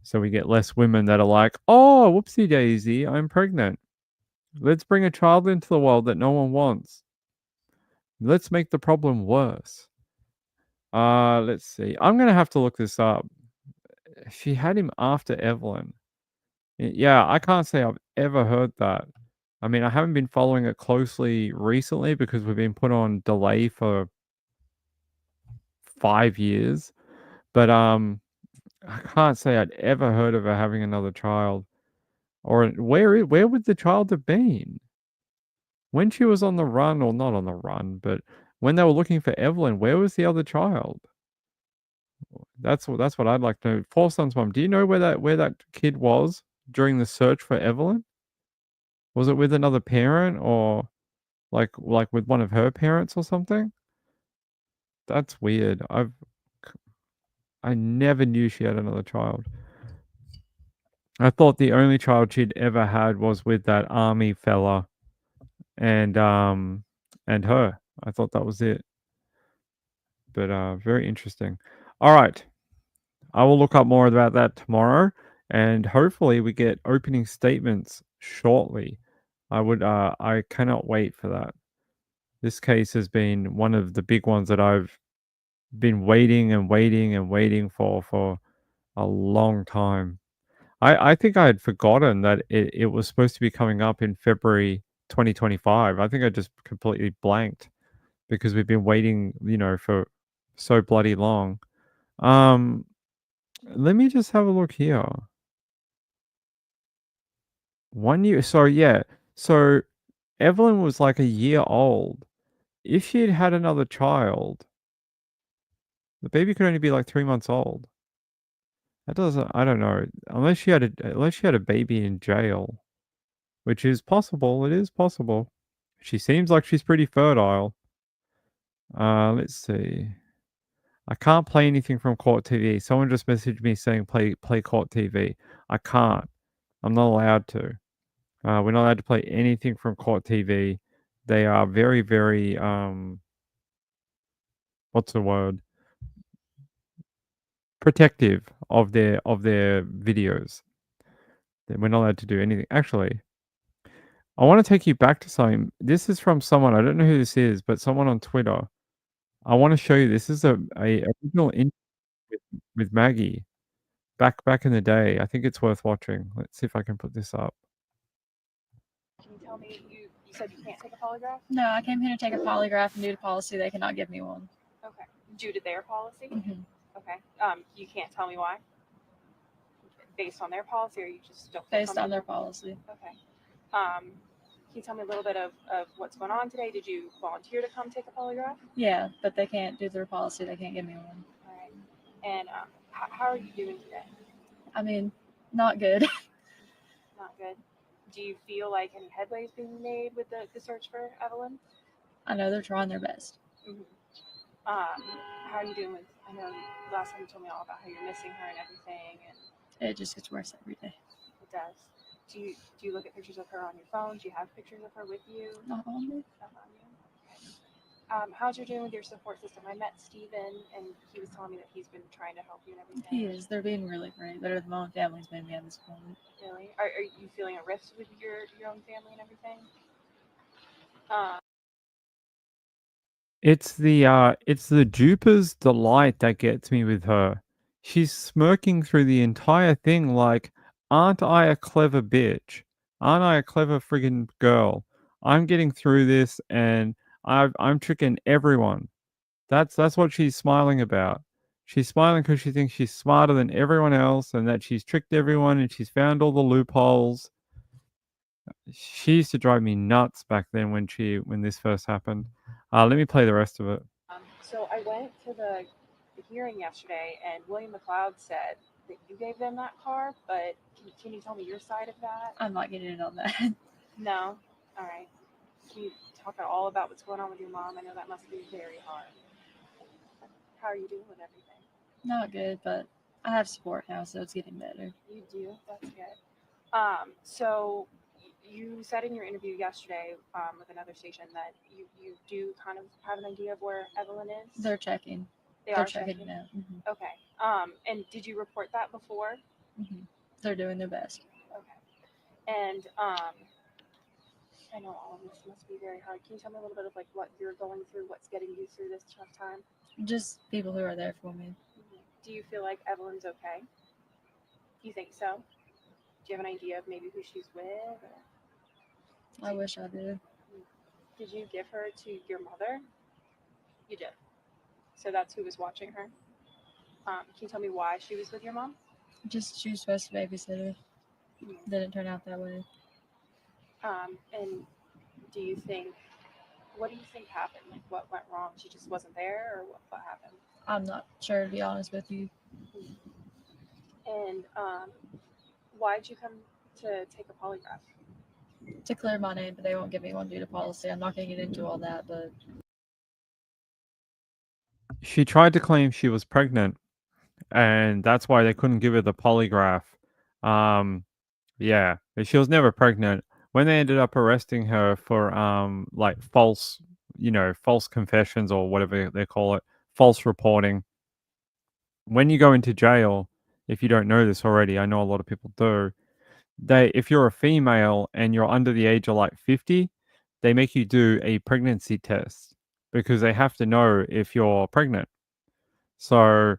Speaker 1: So we get less women that are like, oh, whoopsie daisy, I'm pregnant. Let's bring a child into the world that no one wants. Let's make the problem worse. Let's see. I'm gonna have to look this up. She had him after Evelyn. Yeah, I can't say I've ever heard that. I mean, I haven't been following it closely recently because we've been put on delay for 5 years. But I can't say I'd ever heard of her having another child. Or where would the child have been? When she was on the run, or not on the run, but when they were looking for Evelyn, where was the other child? That's what I'd like to know. Four Sons mom, do you know where that kid was during the search for Evelyn? Was it with another parent or like with one of her parents or something? That's weird. I never knew she had another child. I thought the only child she'd ever had was with that army fella and her. I thought that was it. But very interesting. All right. I will look up more about that tomorrow, and hopefully we get opening statements shortly. I cannot wait for that. This case has been one of the big ones that I've been waiting and waiting and waiting for a long time. I think I had forgotten that it was supposed to be coming up in February 2025. I think I just completely blanked because we've been waiting, for so bloody long. Let me just have a look here. 1 year. So yeah. So Evelyn was like a year old. If she had had another child, the baby could only be like 3 months old. That doesn't. I don't know. Unless she had a baby in jail, which is possible. It is possible. She seems like she's pretty fertile. Let's see. I can't play anything from Court TV. Someone just messaged me saying play Court TV. I can't. I'm not allowed to. We're not allowed to play anything from Court TV. They are very, very what's the word? Protective of their videos. We're not allowed to do anything. Actually, I want to take you back to something. This is from someone. I don't know who this is, but someone on Twitter. I want to show you. This is a original interview with Maggie back in the day. I think it's worth watching. Let's see if I can put this up.
Speaker 9: Can you tell me, you said you can't take a polygraph?
Speaker 10: No, I came here to take a polygraph, and due to policy, they cannot give me one.
Speaker 9: Okay. Due to their policy?
Speaker 10: Mm-hmm.
Speaker 9: Okay. You can't tell me why? Based on their policy, or you just don't?
Speaker 10: Based on their policy.
Speaker 9: Okay. Can you tell me a little bit of what's going on today? Did you volunteer to come take a polygraph?
Speaker 10: Yeah, but they can't, due to their policy, they can't give me one.
Speaker 9: All right. And how are you doing today?
Speaker 10: I mean, not good.
Speaker 9: Not good. Do you feel like any headway is being made with the search for Evelyn?
Speaker 10: I know they're trying their best.
Speaker 9: Mm-hmm. How are you doing with, I know last time you told me all about how you're missing her and everything, and
Speaker 10: It just gets worse every day.
Speaker 9: it does. Do you look at pictures of her on your phone? Do you have pictures of her with you?
Speaker 10: Not on me.
Speaker 9: Not on you. Okay. How's you doing with your support system? I met Steven, and he was telling me that he's been trying to help you and everything.
Speaker 10: He is. They're being really great. Better than my own family's made me at this point.
Speaker 9: Really? Are you feeling a rift with your own family and everything?
Speaker 1: It's the duper's delight that gets me with her. She's smirking through the entire thing like, aren't I a clever bitch? Aren't I a clever friggin' girl? I'm getting through this and I'm tricking everyone. That's what she's smiling about. She's smiling because she thinks she's smarter than everyone else and that she's tricked everyone and she's found all the loopholes. She used to drive me nuts back then when this first happened. Let me play the rest of it.
Speaker 9: So I went to the hearing yesterday, and William McLeod said that you gave them that car, but can you tell me your side of that?
Speaker 10: I'm not getting in on that.
Speaker 9: No? All right. Can you talk all about what's going on with your mom? I know that must be very hard. How are you doing with everything?
Speaker 10: Not good, but I have support now, so it's getting better.
Speaker 9: You do? That's good. So you said in your interview yesterday with another station that you do kind of have an idea of where Evelyn is?
Speaker 10: They're checking.
Speaker 9: They're
Speaker 10: checking now. Mm-hmm.
Speaker 9: Okay. And did you report that before?
Speaker 10: Mm-hmm. They're doing their best.
Speaker 9: Okay. And I know all of this must be very hard. Can you tell me a little bit of like what you're going through, what's getting you through this tough time?
Speaker 10: Just people who are there for me.
Speaker 9: Do you feel like Evelyn's okay? You think so? Do you have an idea of maybe who she's with?
Speaker 10: I wish I did.
Speaker 9: Did you give her to your mother? You did. So that's who was watching her? Can you tell me why she was with your mom?
Speaker 10: Just she was supposed to babysit her. Didn't turn out that way.
Speaker 9: And what do you think happened? Like what went wrong? She just wasn't there, or what happened?
Speaker 10: I'm not sure, to be honest with you.
Speaker 9: And why'd you come to take a polygraph?
Speaker 10: To clear my name, but they won't give me one due to policy. I'm not going to get into all that, but
Speaker 1: she tried to claim she was pregnant and that's why they couldn't give her the polygraph. Yeah, but she was never pregnant. When they ended up arresting her for like false, false confessions or whatever they call it, false reporting. When you go into jail, if you don't know this already, I know a lot of people do. If you're a female and you're under the age of like 50, they make you do a pregnancy test because they have to know if you're pregnant. So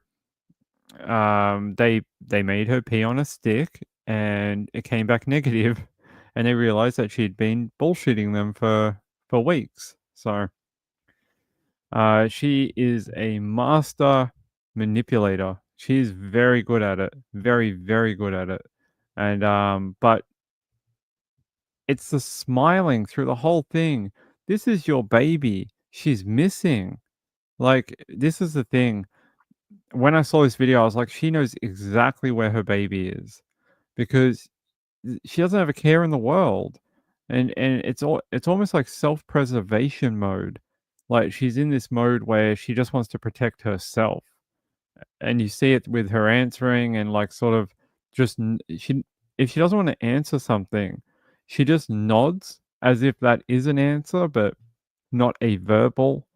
Speaker 1: they made her pee on a stick and it came back negative, and they realized that she'd been bullshitting them for weeks. So she is a master manipulator. She's very good at it. Very, very good at it. And but it's the smiling through the whole thing. This is your baby. She's missing. Like, this is the thing. When I saw this video, I was like, she knows exactly where her baby is because she doesn't have a care in the world. And it's almost like self-preservation mode. Like, she's in this mode where she just wants to protect herself. And you see it with her answering and like sort of just if she doesn't want to answer something, she just nods as if that is an answer, but not a verbal,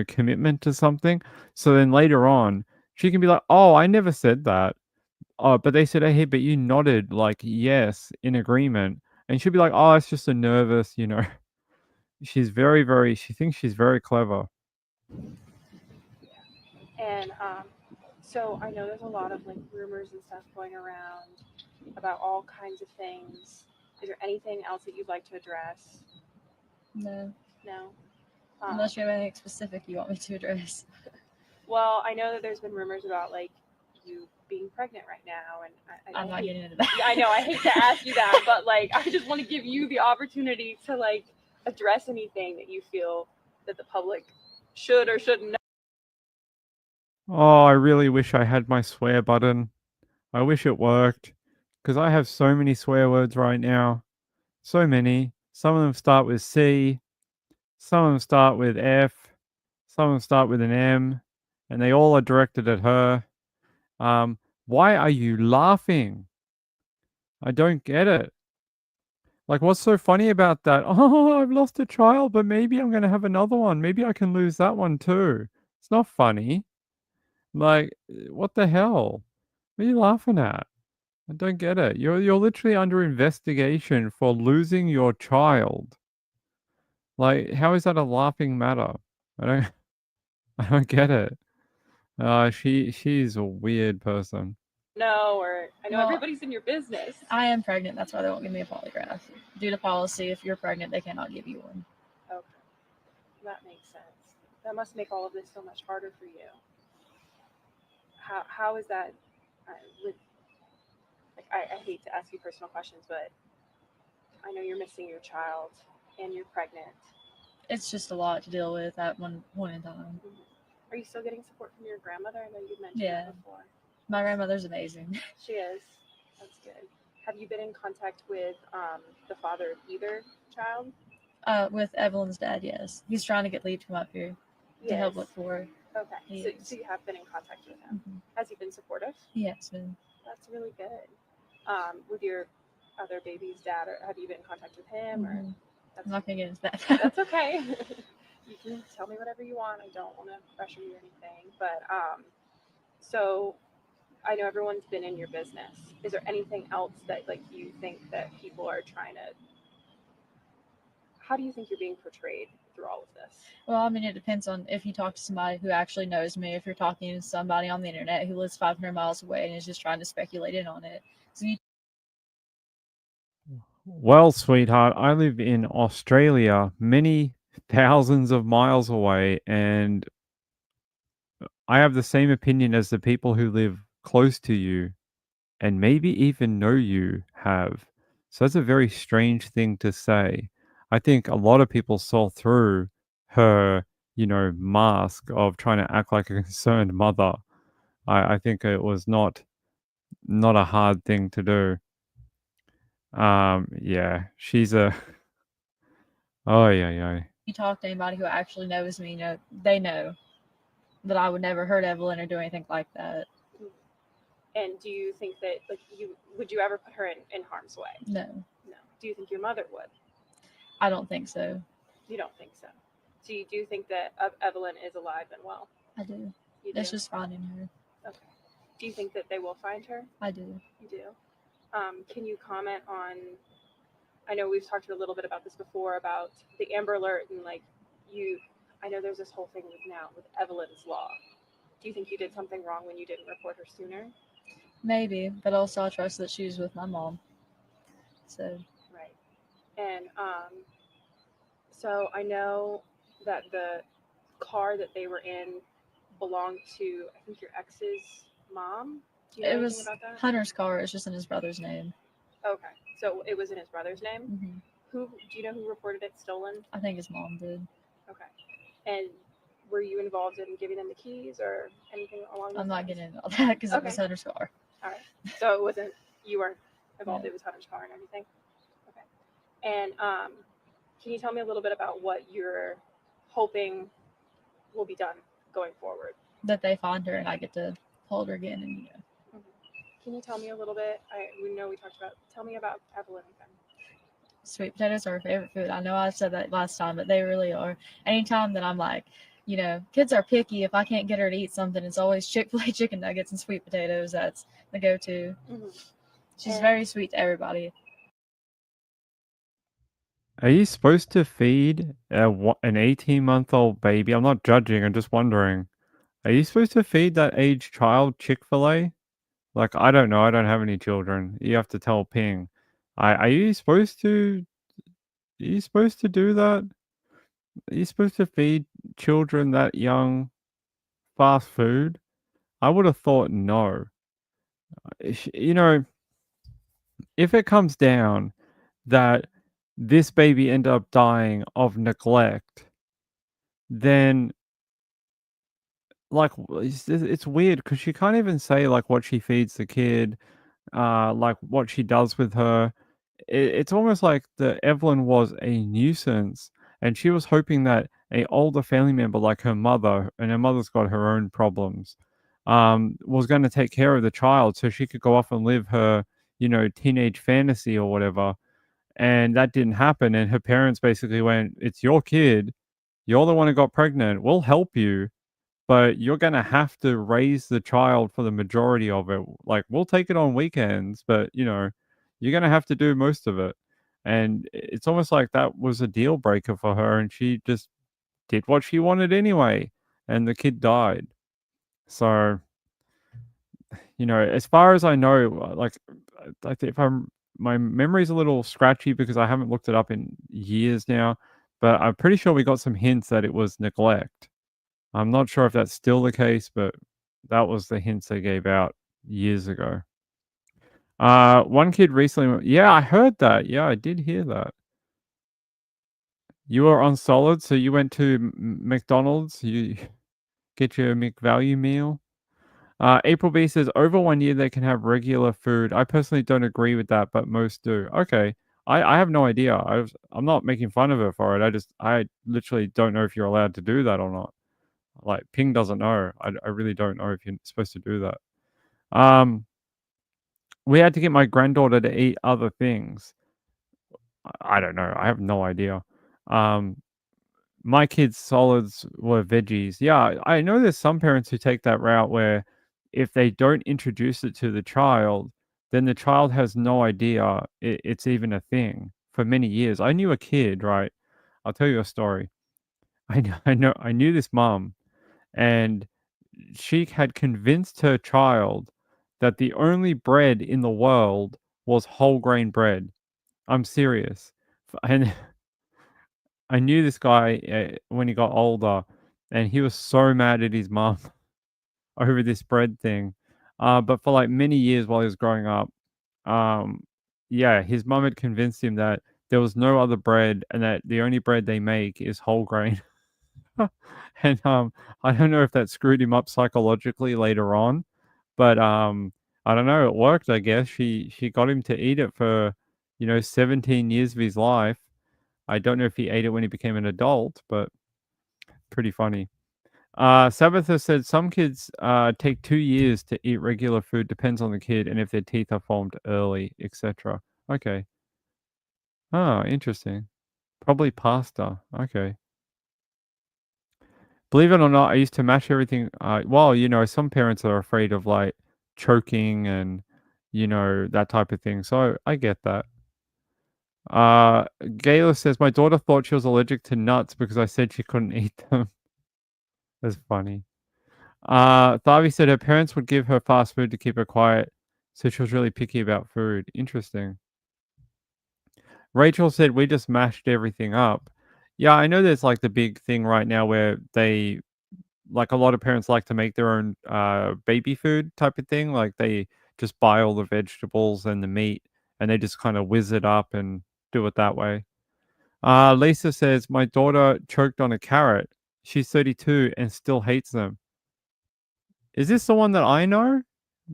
Speaker 1: commitment to something. So then later on, she can be like, "Oh, I never said that." Oh, but they said, "Hey, but you nodded like yes in agreement," and she'll be like, "Oh, it's just a nervous." She's very, very. She thinks she's very clever.
Speaker 9: And so I know there's a lot of like rumors and stuff going around about all kinds of things. Is there anything else that you'd like to address?
Speaker 10: No.
Speaker 9: No.
Speaker 10: Unless you have anything specific you want me to address.
Speaker 9: Well, I know that there's been rumors about like you being pregnant right now, and
Speaker 10: I'm not getting into that.
Speaker 9: Yeah, I know. I hate to ask you that, but like I just want to give you the opportunity to like address anything that you feel that the public should or shouldn't know.
Speaker 1: Oh, I really wish I had my swear button. I wish it worked because I have so many swear words right now. So many. Some of them start with C, some of them start with F, some of them start with an M, and they all are directed at her. Why are you laughing? I don't get it. Like, what's so funny about that? Oh, I've lost a child, but maybe I'm going to have another one. Maybe I can lose that one too. It's not funny. Like, what the hell? What are you laughing at? I don't get it. You're literally under investigation for losing your child. Like, how is that a laughing matter? I don't I don't get it. She's a weird person.
Speaker 9: No, or I know
Speaker 10: Well,
Speaker 9: everybody's in your business.
Speaker 10: I am pregnant. That's why they won't give me a polygraph. Due to policy, if you're pregnant, they cannot give you one.
Speaker 9: Okay, that makes sense. That must make all of this so much harder for you. How is that? With like, I hate to ask you personal questions, but I know you're missing your child and you're pregnant.
Speaker 10: It's just a lot to deal with at one point in time.
Speaker 9: Are you still getting support from your grandmother? I know you mentioned
Speaker 10: Yeah.
Speaker 9: that before.
Speaker 10: My grandmother's amazing.
Speaker 9: She is. That's good. Have you been in contact with the father of either child?
Speaker 10: With Evelyn's dad, yes. He's trying to get leave to come up here to help look for her.
Speaker 9: Okay, so you have been in contact with him.
Speaker 10: Mhm.
Speaker 9: Has he been supportive?
Speaker 10: He has been.
Speaker 9: That's really good. With your other baby's dad, or have you been in contact with him? Or
Speaker 10: I'm not gonna get into that.
Speaker 9: that's okay. You can tell me whatever you want. I don't want to pressure you or anything. But so I know everyone's been in your business. Is there anything else that like you think that people are trying to? How do you think you're being portrayed through all of this?
Speaker 10: Well, I mean, it depends on if you talk to somebody who actually knows me. If you're talking to somebody on the internet who lives 500 miles away and is just trying to speculate in on it. So you
Speaker 1: Well, sweetheart, I live in Australia, many thousands of miles away, and I have the same opinion as the people who live close to you and maybe even know you have. So that's a very strange thing to say. I think a lot of people saw through her, mask of trying to act like a concerned mother. I think it was not a hard thing to do. Yeah, she's a oh yeah.
Speaker 10: talk to anybody who actually knows me, they know that I would never hurt Evelyn or do anything like that.
Speaker 9: And do you think that like would you ever put her in harm's way?
Speaker 10: No,
Speaker 9: No. Do you think your mother would?
Speaker 10: I don't think so.
Speaker 9: You don't think so. So you do think that Evelyn is alive and well?
Speaker 10: I do.
Speaker 9: You do?
Speaker 10: It's just finding her.
Speaker 9: Okay. Do you think that they will find her?
Speaker 10: I do.
Speaker 9: You do. Can you comment on? I know we've talked a little bit about this before about the Amber Alert and like you. I know there's this whole thing with Evelyn's Law. Do you think you did something wrong when you didn't report her sooner?
Speaker 10: Maybe, but also I trust that she was with my mom. So
Speaker 9: Right. And so I know that the car that they were in belonged to I think your ex's mom. Do you know
Speaker 10: it
Speaker 9: anything
Speaker 10: was
Speaker 9: about that?
Speaker 10: Hunter's car. It's just in his brother's name.
Speaker 9: Okay. So it was in his brother's name.
Speaker 10: Hmm.
Speaker 9: Who do you know who reported it stolen?
Speaker 10: I think his mom did.
Speaker 9: Okay. And were you involved in giving them the keys or anything along those
Speaker 10: I'm
Speaker 9: lines?
Speaker 10: not getting into all that because it
Speaker 9: Okay.
Speaker 10: was Hunter's car.
Speaker 9: All right. So it wasn't you weren't involved.
Speaker 10: No.
Speaker 9: It was Hunter's car and everything. Okay. And can you tell me a little bit about what you're hoping will be done going forward?
Speaker 10: That they find her and I get to hold her again and
Speaker 9: Mhm. Can you tell me a little bit? We know we talked about. Tell me about Evelyn again.
Speaker 10: sweet potatoes are her favorite food. I know I said that last time, but they really are. Anytime that I'm like, kids are picky. If I can't get her to eat something, it's always Chick-fil-A chicken nuggets and sweet potatoes. That's the go-to.
Speaker 9: Mm-hmm.
Speaker 10: She's
Speaker 9: And-
Speaker 10: very sweet to everybody.
Speaker 1: Are you supposed to feed an 18-month-old baby? I'm not judging, I'm just wondering. Are you supposed to feed that age child Chick-fil-A? Like, I don't know, I don't have any children. You have to tell Ping. Are you supposed to do that? Are you supposed to feed children that young fast food? I would have thought no. You know, if it comes down that this baby ended up dying of neglect, then like it's weird because she can't even say like what she feeds the kid, like what she does with her. It's almost like the Evelyn was a nuisance, and she was hoping that a older family member like her mother, and her mother's got her own problems, was going to take care of the child so she could go off and live her, teenage fantasy or whatever. And that didn't happen. And her parents basically went, "It's your kid. You're the one who got pregnant. We'll help you, but you're gonna have to raise the child for the majority of it. Like, we'll take it on weekends, but you're gonna have to do most of it." And it's almost like that was a deal breaker for her, and she just did what she wanted anyway, and the kid died. So, as far as I know, like if my memory's a little scratchy because I haven't looked it up in years now, but I'm pretty sure we got some hints that it was neglect. I'm not sure if that's still the case, but that was the hints they gave out years ago. One kid recently, yeah, I heard that. Yeah, I did hear that. You were on solid, so you went to McDonald's. You get your McValue meal. April B says over 1 year they can have regular food. I personally don't agree with that, but most do. Okay, I have no idea. I'm not making fun of her for it. I literally don't know if you're allowed to do that or not. Like Ping doesn't know. I really don't know if you're supposed to do that. We had to get my granddaughter to eat other things. I don't know. I have no idea. My kids' solids were veggies. Yeah, I know there's some parents who take that route where if they don't introduce it to the child, then the child has no idea it's even a thing for many years. I knew a kid, right? I'll tell you a story. I knew this mom, and she had convinced her child that the only bread in the world was whole grain bread. I'm serious. And I knew this guy when he got older, and he was so mad at his mom over this bread thing. But for like many years while he was growing up, um, yeah, his mom had convinced him that there was no other bread and that the only bread they make is whole grain. And I don't know if that screwed him up psychologically later on, but I don't know, it worked, I guess. She got him to eat it for 17 years of his life. I don't know if he ate it when he became an adult, but pretty funny. Sabbatha said some kids take 2 years to eat regular food, depends on the kid and if their teeth are formed early, etc. Okay. Oh, interesting. Probably pasta. Okay. Believe it or not, I used to mash everything. Well, some parents are afraid of like choking and that type of thing. So I get that. Gayla says my daughter thought she was allergic to nuts because I said she couldn't eat them. That's funny. Thavi said her parents would give her fast food to keep her quiet, so she was really picky about food. Interesting. Rachel said we just mashed everything up. Yeah, I know there's like the big thing right now where they like a lot of parents like to make their own baby food type of thing. Like they just buy all the vegetables and the meat and they just kind of whiz it up and do it that way. Lisa says my daughter choked on a carrot. She's 32 and still hates them. Is this the one that I know?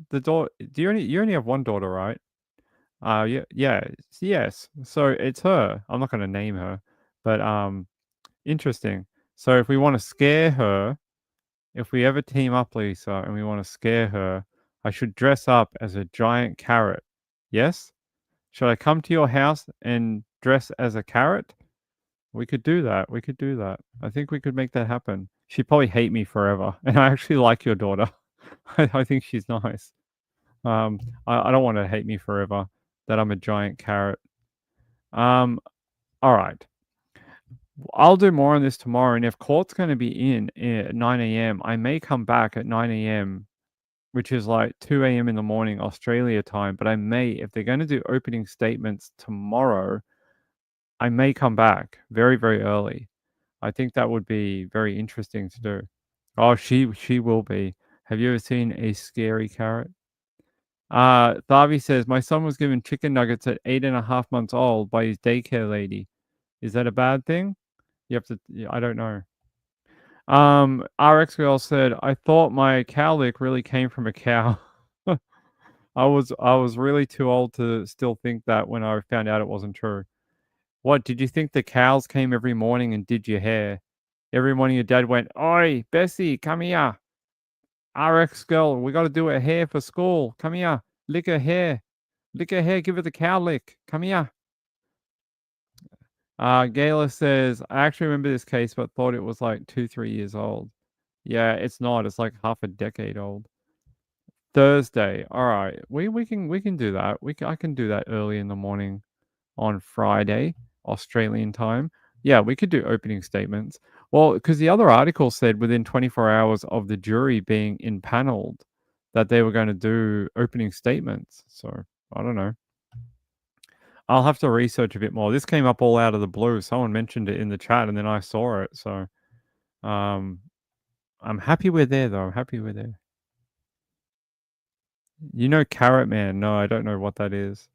Speaker 1: The daughter? You only have one daughter, right? Yes. So it's her. I'm not going to name her, but interesting. So if we want to scare her, if we ever team up, Lisa, and we want to scare her, I should dress up as a giant carrot. Yes? Should I come to your house and dress as a carrot? We could do that. We could do that. I think we could make that happen. She'd probably hate me forever. And I actually like your daughter. I think she's nice. I don't want to hate me forever that I'm a giant carrot. All right. I'll do more on this tomorrow. And if court's going to be in at 9 a.m., I may come back at 9 a.m., which is like 2 a.m. in the morning, Australia time. But I may, if they're going to do opening statements tomorrow, I may come back very, very early. I think that would be very interesting to do. Oh, she will be. Have you ever seen a scary carrot? Thavi says, my son was given chicken nuggets at 8.5 months old by his daycare lady. Is that a bad thing? I don't know. RX girl said, I thought my cow lick really came from a cow. I was really too old to still think that when I found out it wasn't true. What, did you think the cows came every morning and did your hair? Every morning your dad went, Oi, Bessie, come here. RX girl, we got to do her hair for school. Come here. Lick her hair. Lick her hair. Give her the cow lick. Come here. Gayla says, I actually remember this case, but thought it was like 2-3 years old. Yeah, it's not. It's like half a decade old. Thursday. All right. We can do that. I can do that early in the morning on Friday, Australian time. Yeah, we could do opening statements. Well, because the other article said within 24 hours of the jury being impaneled that they were going to do opening statements. So I don't know. I'll have to research a bit more. This came up all out of the blue. Someone mentioned it in the chat and then I saw it. So I'm happy we're there though. I'm happy we're there. You know Carrot Man? No, I don't know what that is.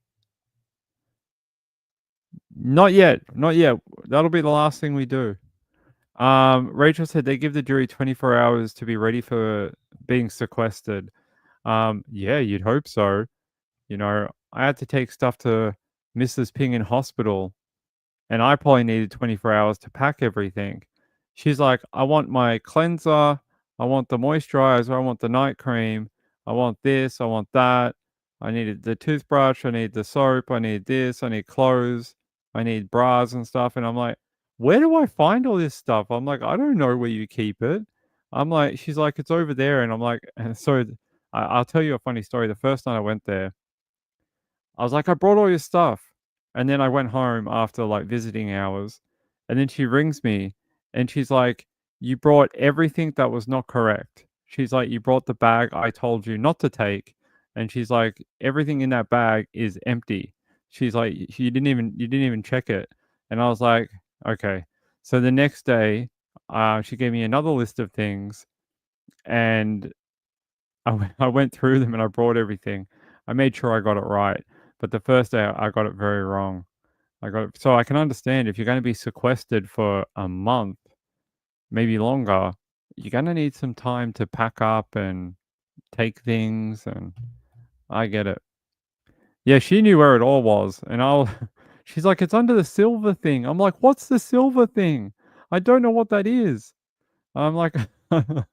Speaker 1: Not yet. Not yet. That'll be the last thing we do. Rachel said they give the jury 24 hours to be ready for being sequestered. Yeah, you'd hope so. I had to take stuff to Mrs. Ping in hospital, and I probably needed 24 hours to pack everything. She's like, I want my cleanser, I want the moisturizer, I want the night cream, I want this, I want that. I needed the toothbrush, I need the soap, I need this, I need clothes, I need bras and stuff. And I'm like, where do I find all this stuff? I'm like, I don't know where you keep it. She's like, it's over there. And I'm like, and so I'll tell you a funny story. The first night I went there, I was like, I brought all your stuff. And then I went home after like visiting hours. And then she rings me and she's like, you brought everything that was not correct. She's like, you brought the bag I told you not to take. And she's like, everything in that bag is empty. She's like, you didn't even check it. And I was like, okay. So the next day, she gave me another list of things and I went through them and I brought everything. I made sure I got it right. But the first day I got it very wrong. So I can understand if you're going to be sequestered for a month, maybe longer, you're going to need some time to pack up and take things, and I get it. Yeah, she knew where it all was, and she's like, it's under the silver thing. I'm like, what's the silver thing? I don't know what that is. I'm like, I'm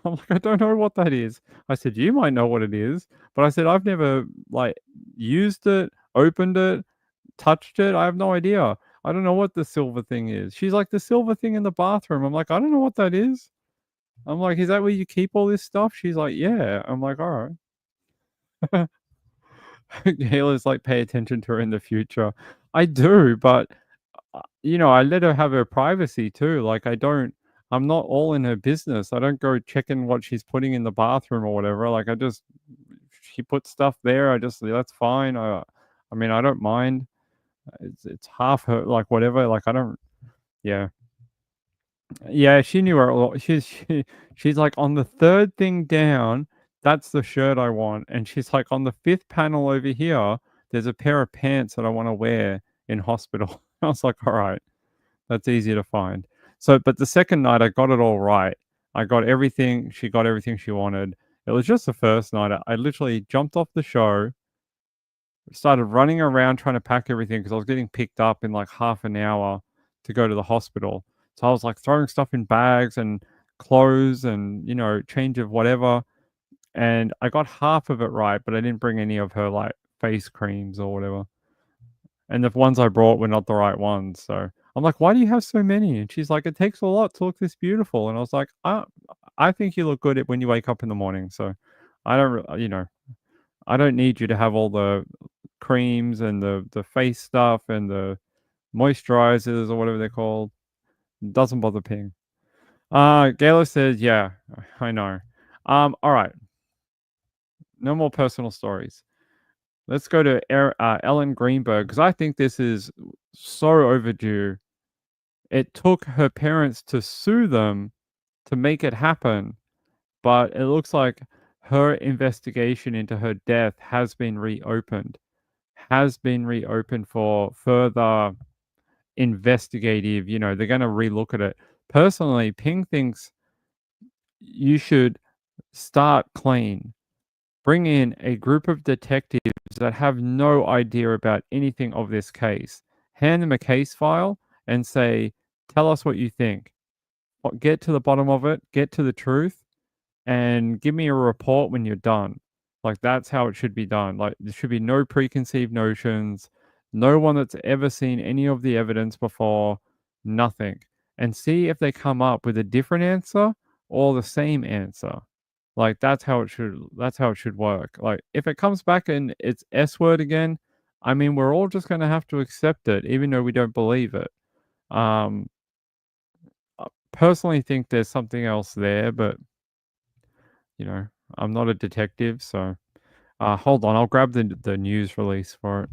Speaker 1: like, I don't know what that is. I said, you might know what it is, but I said, I've never like used it, opened it, touched it. I have no idea. I don't know what the silver thing is. She's like, the silver thing in the bathroom. I'm like, I don't know what that is. I'm like, is that where you keep all this stuff? She's like, yeah. I'm like, all right. Gayla's like, pay attention to her in the future. I do, but I let her have her privacy too. Like, I'm not all in her business. I don't go checking what she's putting in the bathroom or whatever. Like, she puts stuff there. That's fine. I mean, I don't mind. It's half her, like, whatever. Like, I don't, yeah. Yeah, she knew her. She's like, on the third thing down, that's the shirt I want. And she's like, on the fifth panel over here, there's a pair of pants that I want to wear in hospital. I was like, all right, that's easy to find. So, but the second night, I got it all right. I got everything. She got everything she wanted. It was just the first night. I literally jumped off the show, started running around trying to pack everything because I was getting picked up in like half an hour to go to the hospital. So I was like throwing stuff in bags and clothes and, change of whatever. And I got half of it right, but I didn't bring any of her like face creams or whatever. And the ones I brought were not the right ones. So I'm like, why do you have so many? And she's like, it takes a lot to look this beautiful. And I was like, I think you look good when you wake up in the morning. So I don't need you to have all the creams and the face stuff and the moisturizers or whatever they're called. Doesn't bother Ping. Gayla says, yeah, I know. All right. No more personal stories. Let's go to Ellen Greenburg, because I think this is so overdue. It took her parents to sue them to make it happen, but it looks like her investigation into her death has been reopened for further investigative, they're going to relook at it. Personally, Ping thinks you should start clean. Bring in a group of detectives that have no idea about anything of this case. Hand them a case file and say, tell us what you think. Get to the bottom of it, get to the truth, and give me a report when you're done. Like, that's how it should be done. Like, there should be no preconceived notions, no one that's ever seen any of the evidence before, nothing. And see if they come up with a different answer or the same answer. Like, that's how it should work. Like, if it comes back and it's S word again, I mean, we're all just going to have to accept it, even though we don't believe it. I personally think there's something else there, but I'm not a detective, so hold on, I'll grab the news release for it.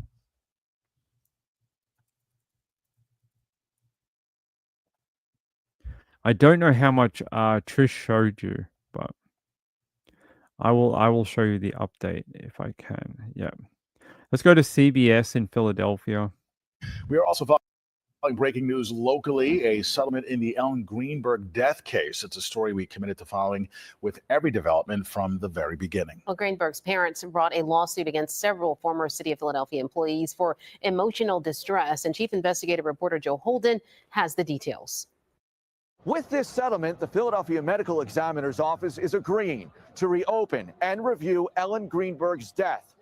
Speaker 1: I don't know how much Trish showed you, but I will show you the update if I can. Yeah. Let's go to CBS in Philadelphia.
Speaker 11: We are also following breaking news locally, a settlement in the Ellen Greenburg death case. It's a story we committed to following with every development from the very beginning.
Speaker 12: Well, Greenburg's parents brought a lawsuit against several former City of Philadelphia employees for emotional distress, and Chief Investigative Reporter Joe Holden has the details.
Speaker 13: With this settlement, the Philadelphia Medical Examiner's Office is agreeing to reopen and review Ellen Greenburg's death.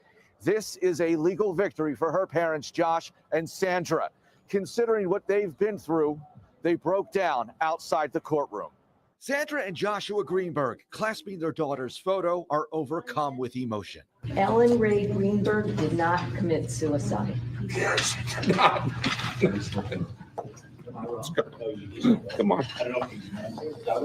Speaker 13: This is a legal victory for her parents, Josh and Sandra. Considering what they've been through, they broke down outside the courtroom. Sandra and Joshua Greenburg, clasping their daughter's photo, are overcome with emotion.
Speaker 14: Ellen Ray Greenburg did not commit suicide.
Speaker 15: Yes, not. Come on.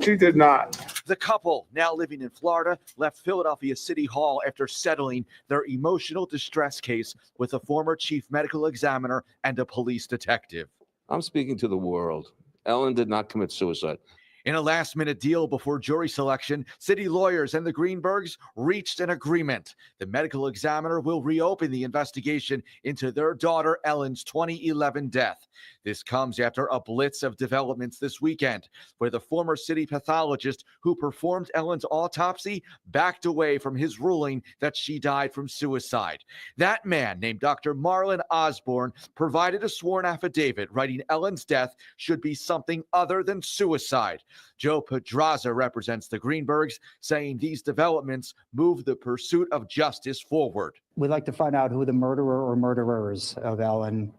Speaker 15: She did not.
Speaker 13: The couple, now living in Florida, left Philadelphia City Hall after settling their emotional distress case with a former chief medical examiner and a police detective.
Speaker 15: I'm speaking to the world. Ellen did not commit suicide.
Speaker 13: In a last-minute deal before jury selection, city lawyers and the Greenburgs reached an agreement. The medical examiner will reopen the investigation into their daughter Ellen's 2011 death. This comes after a blitz of developments this weekend, where the former city pathologist who performed Ellen's autopsy backed away from his ruling that she died from suicide. That man, named Dr. Marlon Osborne, provided a sworn affidavit writing Ellen's death should be something other than suicide. Joe Pedraza represents the Greenburgs, saying these developments move the pursuit of justice forward.
Speaker 16: We'd like to find out who the murderer or murderers of Ellen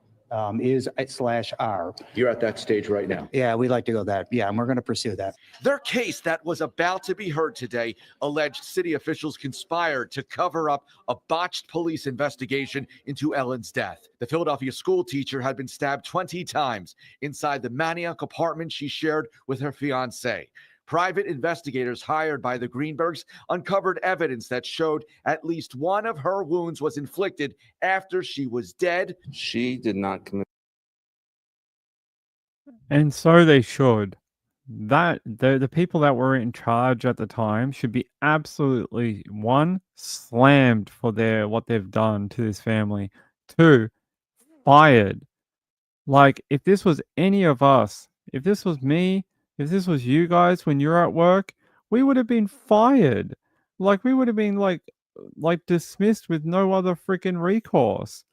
Speaker 16: is/are.
Speaker 11: You're at that stage right now.
Speaker 16: Yeah, we'd like to go that. Yeah, and we're going to pursue that.
Speaker 13: Their case that was about to be heard today alleged city officials conspired to cover up a botched police investigation into Ellen's death. The Philadelphia school teacher had been stabbed 20 times inside the Manioc apartment she shared with her fiancé. Private investigators hired by the Greenburgs uncovered evidence that showed at least one of her wounds was inflicted after she was dead.
Speaker 15: She did not commit.
Speaker 1: And so they should. That the people that were in charge at the time should be absolutely, one, slammed for what they've done to this family. Two, fired. Like, if this was any of us, if this was me, if this was you guys when you're at work, we would have been fired. Like, we would have been like dismissed with no other freaking recourse.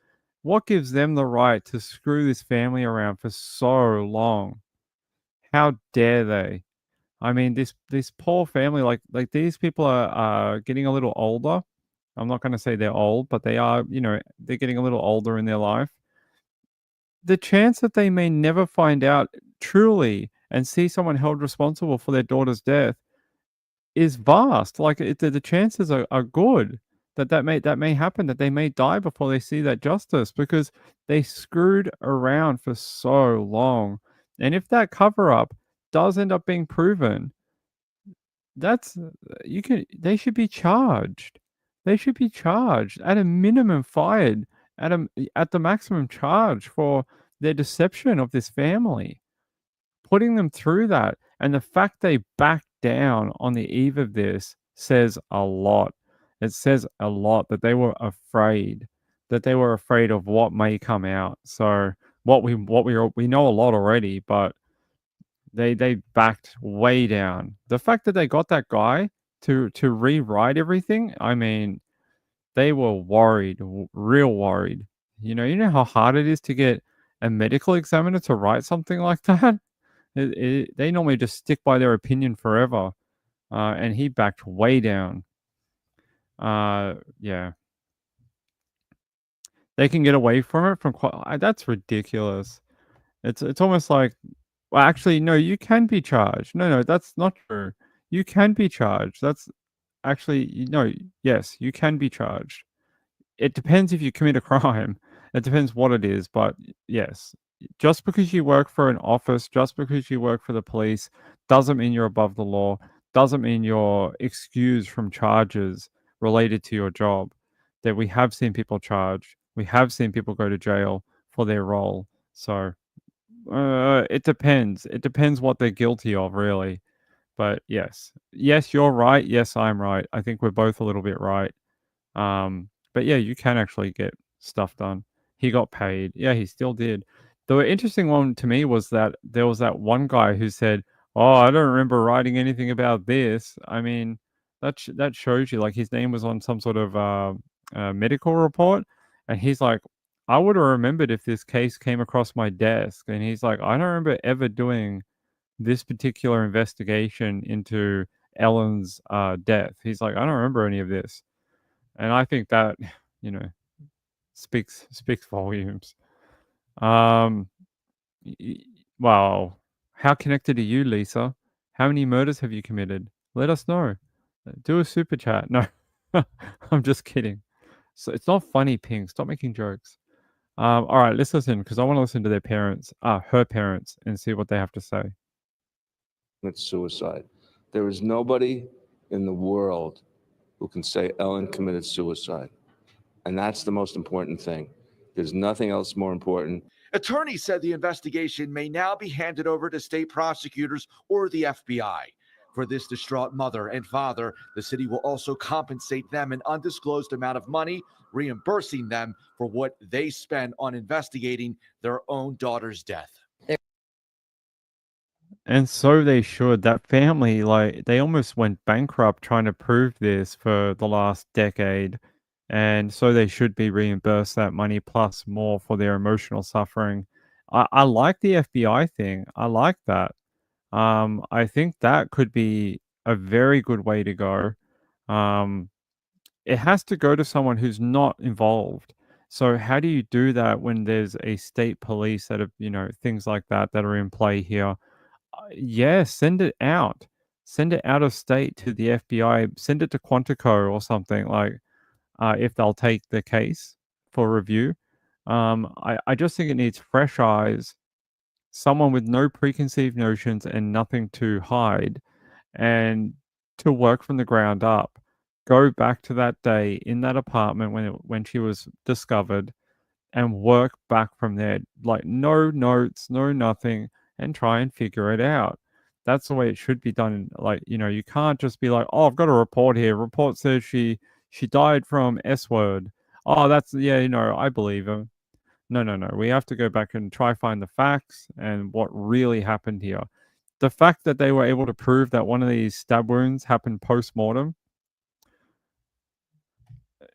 Speaker 1: What gives them the right to screw this family around for so long? How dare they? I mean, this poor family, like these people are getting a little older. I'm not going to say they're old, but they are, they're getting a little older in their life. The chance that they may never find out truly and see someone held responsible for their daughter's death is vast. Like, the chances are good that may happen, that they may die before they see that justice, because they screwed around for so long. And if that cover up does end up being proven, they should be charged. They should be charged, at a minimum fired, at the maximum charge for their deception of this family, putting them through that. And the fact they backed down on the eve of this says a lot. It says a lot that they were afraid, of what may come out. So we know a lot already, but they backed way down. The fact that they got that guy to rewrite everything, I mean, they were worried, real worried. You know how hard it is to get a medical examiner to write something like that? They normally just stick by their opinion forever. And he backed way down. Yeah. They can get away from it that's ridiculous. It's almost like, well, actually, no, you can be charged. No, that's not true. You can be charged. That's actually, no, yes, you can be charged. It depends if you commit a crime. It depends what it is, but yes, just because you work for an office, just because you work for the police, doesn't mean you're above the law, doesn't mean you're excused from charges related to your job. That we have seen people charged, we have seen people go to jail for their role. So it depends. It depends what they're guilty of, really. But yes, you're right. Yes, I'm right. I think we're both a little bit right. But yeah, you can actually get stuff done. He got paid. Yeah, he still did. The interesting one to me was that there was that one guy who said, "Oh, I don't remember writing anything about this." I mean, that shows you, like, his name was on some sort of medical report, and he's like, "I would have remembered if this case came across my desk." And he's like, "I don't remember ever doing this particular investigation into Ellen's death." He's like, "I don't remember any of this." And I think that, speaks volumes. Well, how connected are you, Lisa? How many murders have you committed? Let us know. Do a super chat. No, I'm just kidding. So it's not funny, Ping. Stop making jokes. All right, let's listen, because I want to listen to her parents, and see what they have to say.
Speaker 15: It's suicide. There is nobody in the world who can say Ellen committed suicide. And that's the most important thing. There's nothing else more important.
Speaker 13: Attorneys said the investigation may now be handed over to state prosecutors or the FBI. For this distraught mother and father, the city will also compensate them an undisclosed amount of money, reimbursing them for what they spend on investigating their own daughter's death.
Speaker 1: And so they should. That family, like, they almost went bankrupt trying to prove this for the last decade. And so they should be reimbursed that money plus more for their emotional suffering. I like the FBI thing. I like that. I think that could be a very good way to go. Um, it has to go to someone who's not involved. So how do you do that when there's a state police that have, things like that that are in play here? Yeah, send it out. Send it out of state to the FBI. Send it to Quantico or something like, if they'll take the case for review. I just think it needs fresh eyes, someone with no preconceived notions and nothing to hide, and to work from the ground up. Go back to that day in that apartment when she was discovered, and work back from there. Like no notes, no nothing, and try and figure it out. That's the way it should be done. Like, you can't just be like, "Oh, I've got a report here. Report says she died from S word." Oh, that's yeah, I believe him. No, no, no. We have to go back and try find the facts and what really happened here. The fact that they were able to prove that one of these stab wounds happened post-mortem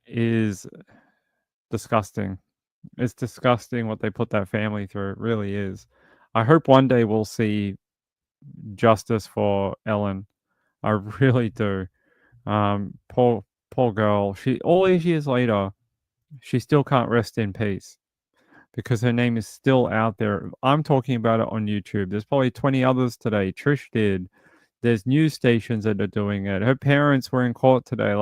Speaker 1: is disgusting. It's disgusting what they put that family through. It really is. I hope one day we'll see justice for Ellen. I really do. Poor girl. She all these years later, she still can't rest in peace because her name is still out there. I'm talking about it on YouTube. There's probably 20 others today. Trish did. There's news stations that are doing it. Her parents were in court today,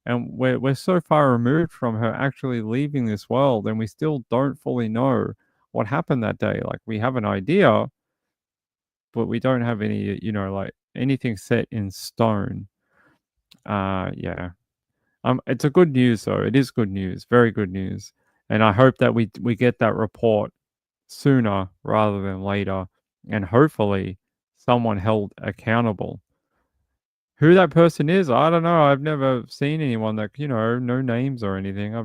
Speaker 1: and we're so far removed from her actually leaving this world, and we still don't fully know what happened that day. Like, we have an idea, but we don't have any, anything set in stone. Yeah. It's a good news though. It is good news, very good news, and I hope that we get that report sooner rather than later, and hopefully someone held accountable. Who that person is, I don't know. I've never seen anyone that, no names or anything. I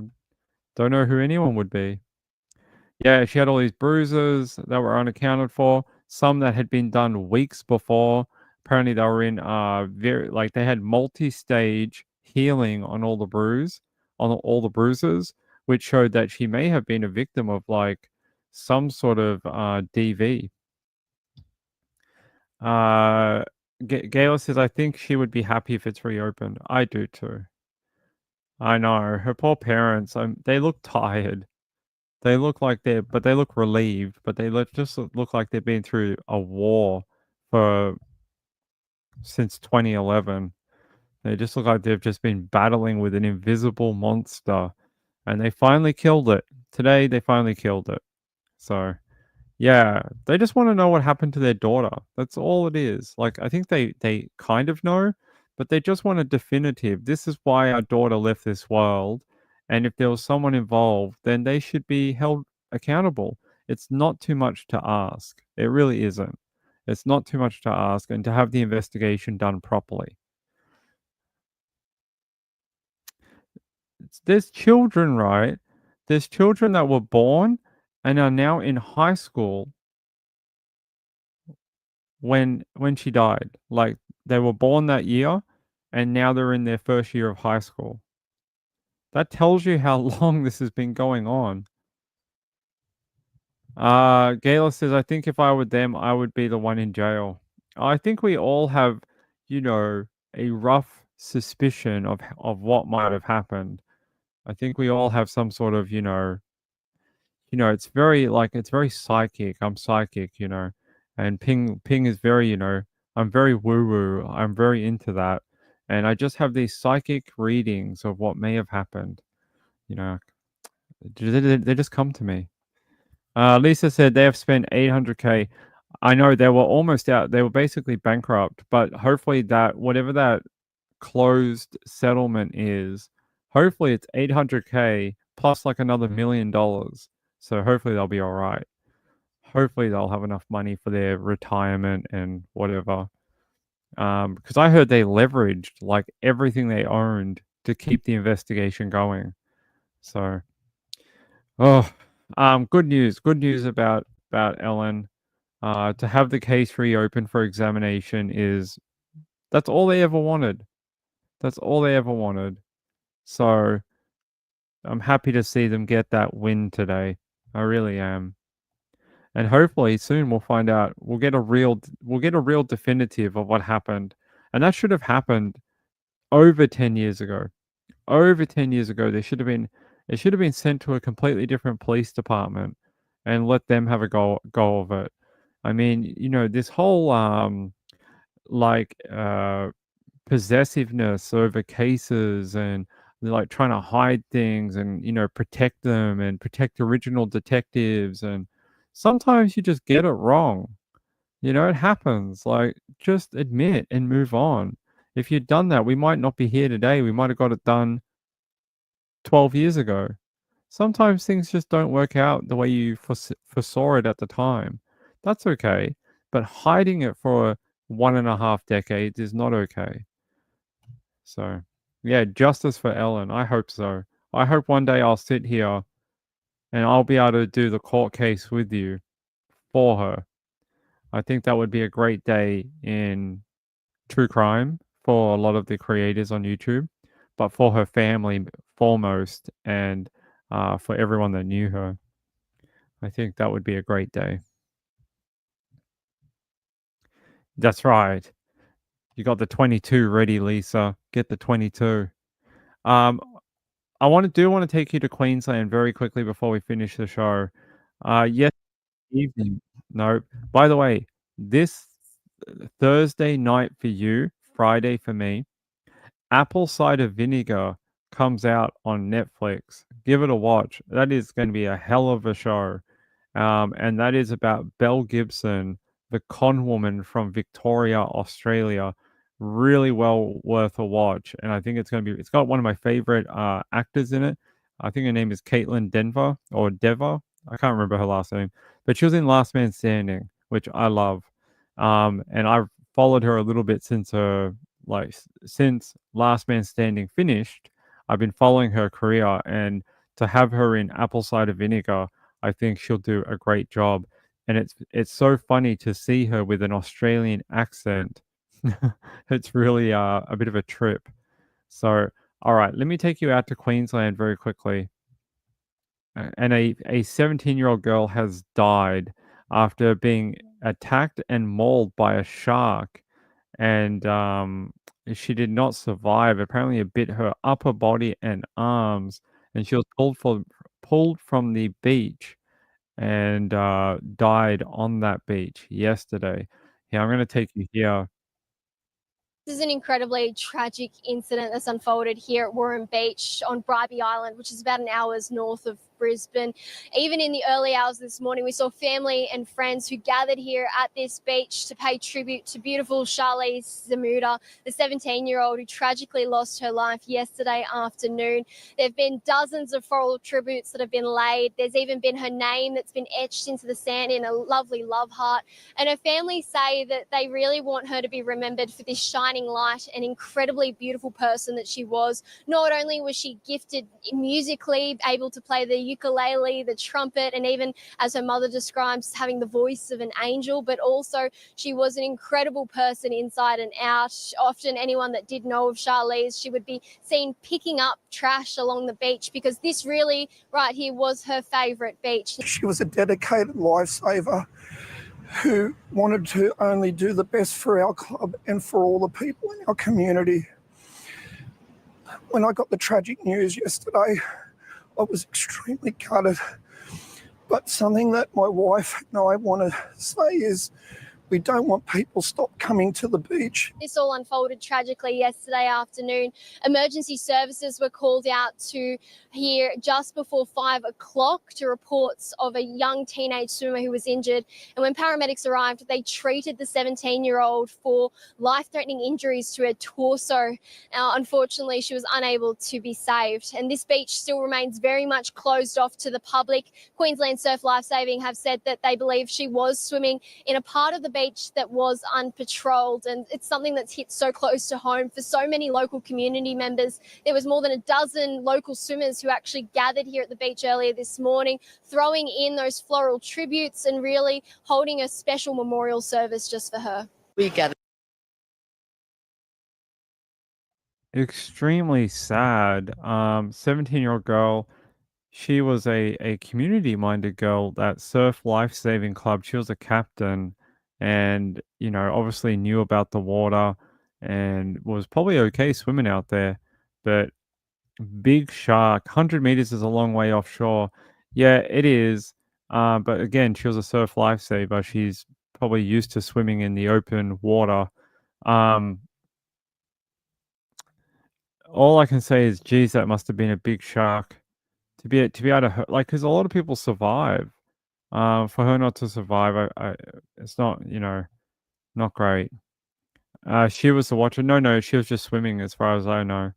Speaker 1: don't know who anyone would be. Yeah, she had all these bruises that were unaccounted for, some that had been done weeks before. Apparently they were in very like they had multi-stage healing on all the bruises, which showed that she may have been a victim of like some sort of DV. Gail says, I think she would be happy if it's reopened. I do too. I know. Her poor parents, they look tired. They look like but they look relieved, but they just look like they've been through a war for since 2011. They just look like they've just been battling with an invisible monster, and they finally killed it. Today, they finally killed it. So, yeah, they just want to know what happened to their daughter. That's all it is. Like, I think they kind of know, but they just want a definitive. This is why our daughter left this world, and if there was someone involved, then they should be held accountable. It's not too much to ask. It really isn't. It's not too much to ask, and to have the investigation done properly. There's children, right? There's children that were born and are now in high school when she died. Like, they were born that year and now they're in their first year of high school. That tells you how long this has been going on. Gayla says, I think if I were them, I would be the one in jail. I think we all have, a rough suspicion of what might have happened. I think we all have some sort of, it's very it's very psychic. I'm psychic, and Ping is very, I'm very woo woo. I'm very into that, and I just have these psychic readings of what may have happened. You know, they just come to me. Lisa said they have spent 800K. I know they were almost out. They were basically bankrupt, but hopefully that whatever that closed settlement is, hopefully it's 800K plus like another $1 million. So hopefully they'll be all right. Hopefully they'll have enough money for their retirement and whatever. Because I heard they leveraged like everything they owned to keep the investigation going. So, good news. Good news about Ellen. To have the case reopened for examination that's all they ever wanted. That's all they ever wanted. So I'm happy to see them get that win today. I really am. and hopefully soon we'll find out. We'll get a real definitive of what happened, and that should have happened over 10 years ago. Over 10 years ago, it should have been sent to a completely different police department and let them have a go of it. I mean, this whole like possessiveness over cases, and like trying to hide things, and protect them and protect original detectives, and sometimes you just get it wrong. It happens. Like, just admit and move on. If you'd done that, we might not be here today. We might have got it done 12 years ago. Sometimes things just don't work out the way you foresaw it at the time. That's okay. But hiding it for 1.5 decades is not okay. So, yeah, justice for Ellen. I hope so. I hope one day I'll sit here and I'll be able to do the court case with you for her. I think that would be a great day in true crime for a lot of the creators on YouTube, but for her family foremost, and for everyone that knew her. I think that would be a great day. That's right. You got the 22 ready, Lisa. Get the 22. I want to take you to Queensland very quickly before we finish the show. Yes, evening. No, by the way, this Thursday night for you, Friday for me, apple cider vinegar comes out on Netflix. Give it a watch. That is going to be a hell of a show. And that is about Belle Gibson, the con woman from Victoria, Australia. Really well worth a watch. And I think it's got one of my favorite actors in it. I think her name is Caitlin Denver or Dever. I can't remember her last name, but she was in Last Man Standing, which I love. And I've followed her a little bit since since Last Man Standing finished. I've been following her career, and to have her in apple cider vinegar, I think she'll do a great job. And it's so funny to see her with an Australian accent. It's really a bit of a trip. So, all right, let me take you out to Queensland very quickly. And a 17-year-old girl has died after being attacked and mauled by a shark, and she did not survive. Apparently, it bit her upper body and arms, and she was pulled from the beach and died on that beach yesterday. Yeah, I'm going to take you here.
Speaker 6: This is an incredibly tragic incident that's unfolded here at Warren Beach on Bribie Island, which is about an hour's north of Brisbane. Even in the early hours this morning, we saw family and friends who gathered here at this beach to pay tribute to beautiful Charlize Zamuda, the 17-year-old who tragically lost her life yesterday afternoon. There have been dozens of floral tributes that have been laid. There's even been her name that's been etched into the sand in a lovely love heart. And her family say that they really want her to be remembered for this shining light and incredibly beautiful person that she was. Not only was she gifted musically, able to play the ukulele, the trumpet, and even, as her mother describes, having the voice of an angel, but also she was an incredible person inside and out. Often anyone that did know of Charlize, she would be seen picking up trash along the beach because this really right here was her favourite beach.
Speaker 17: She was a dedicated lifesaver who wanted to only do the best for our club and for all the people in our community. When I got the tragic news yesterday, I was extremely gutted. But something that my wife and I want to say is we don't want people stop coming to the beach.
Speaker 6: This all unfolded tragically yesterday afternoon. Emergency services were called out to here just before 5 o'clock to reports of a young teenage swimmer who was injured. And when paramedics arrived, they treated the 17-year-old for life-threatening injuries to her torso. Now, unfortunately, she was unable to be saved. And this beach still remains very much closed off to the public. Queensland Surf Lifesaving have said that they believe she was swimming in a part of the beach that was unpatrolled, and it's something that's hit so close to home for so many local community members. There was more than a dozen local swimmers who actually gathered here at the beach earlier this morning, throwing in those floral tributes and really holding a special memorial service just for her.
Speaker 18: We gathered.
Speaker 1: Extremely sad. 17-year-old girl. she was a community-minded girl that Surf Lifesaving Club. She was a captain and, obviously knew about the water and was probably okay swimming out there. But big shark, 100 meters is a long way offshore. Yeah, it is. But again, she was a surf lifesaver. She's probably used to swimming in the open water. Um, all I can say is, geez, that must have been a big shark to be able to hurt, like, because a lot of people survive. For her not to survive, it's not, not great. She was the watcher. No, she was just swimming, as far as I know.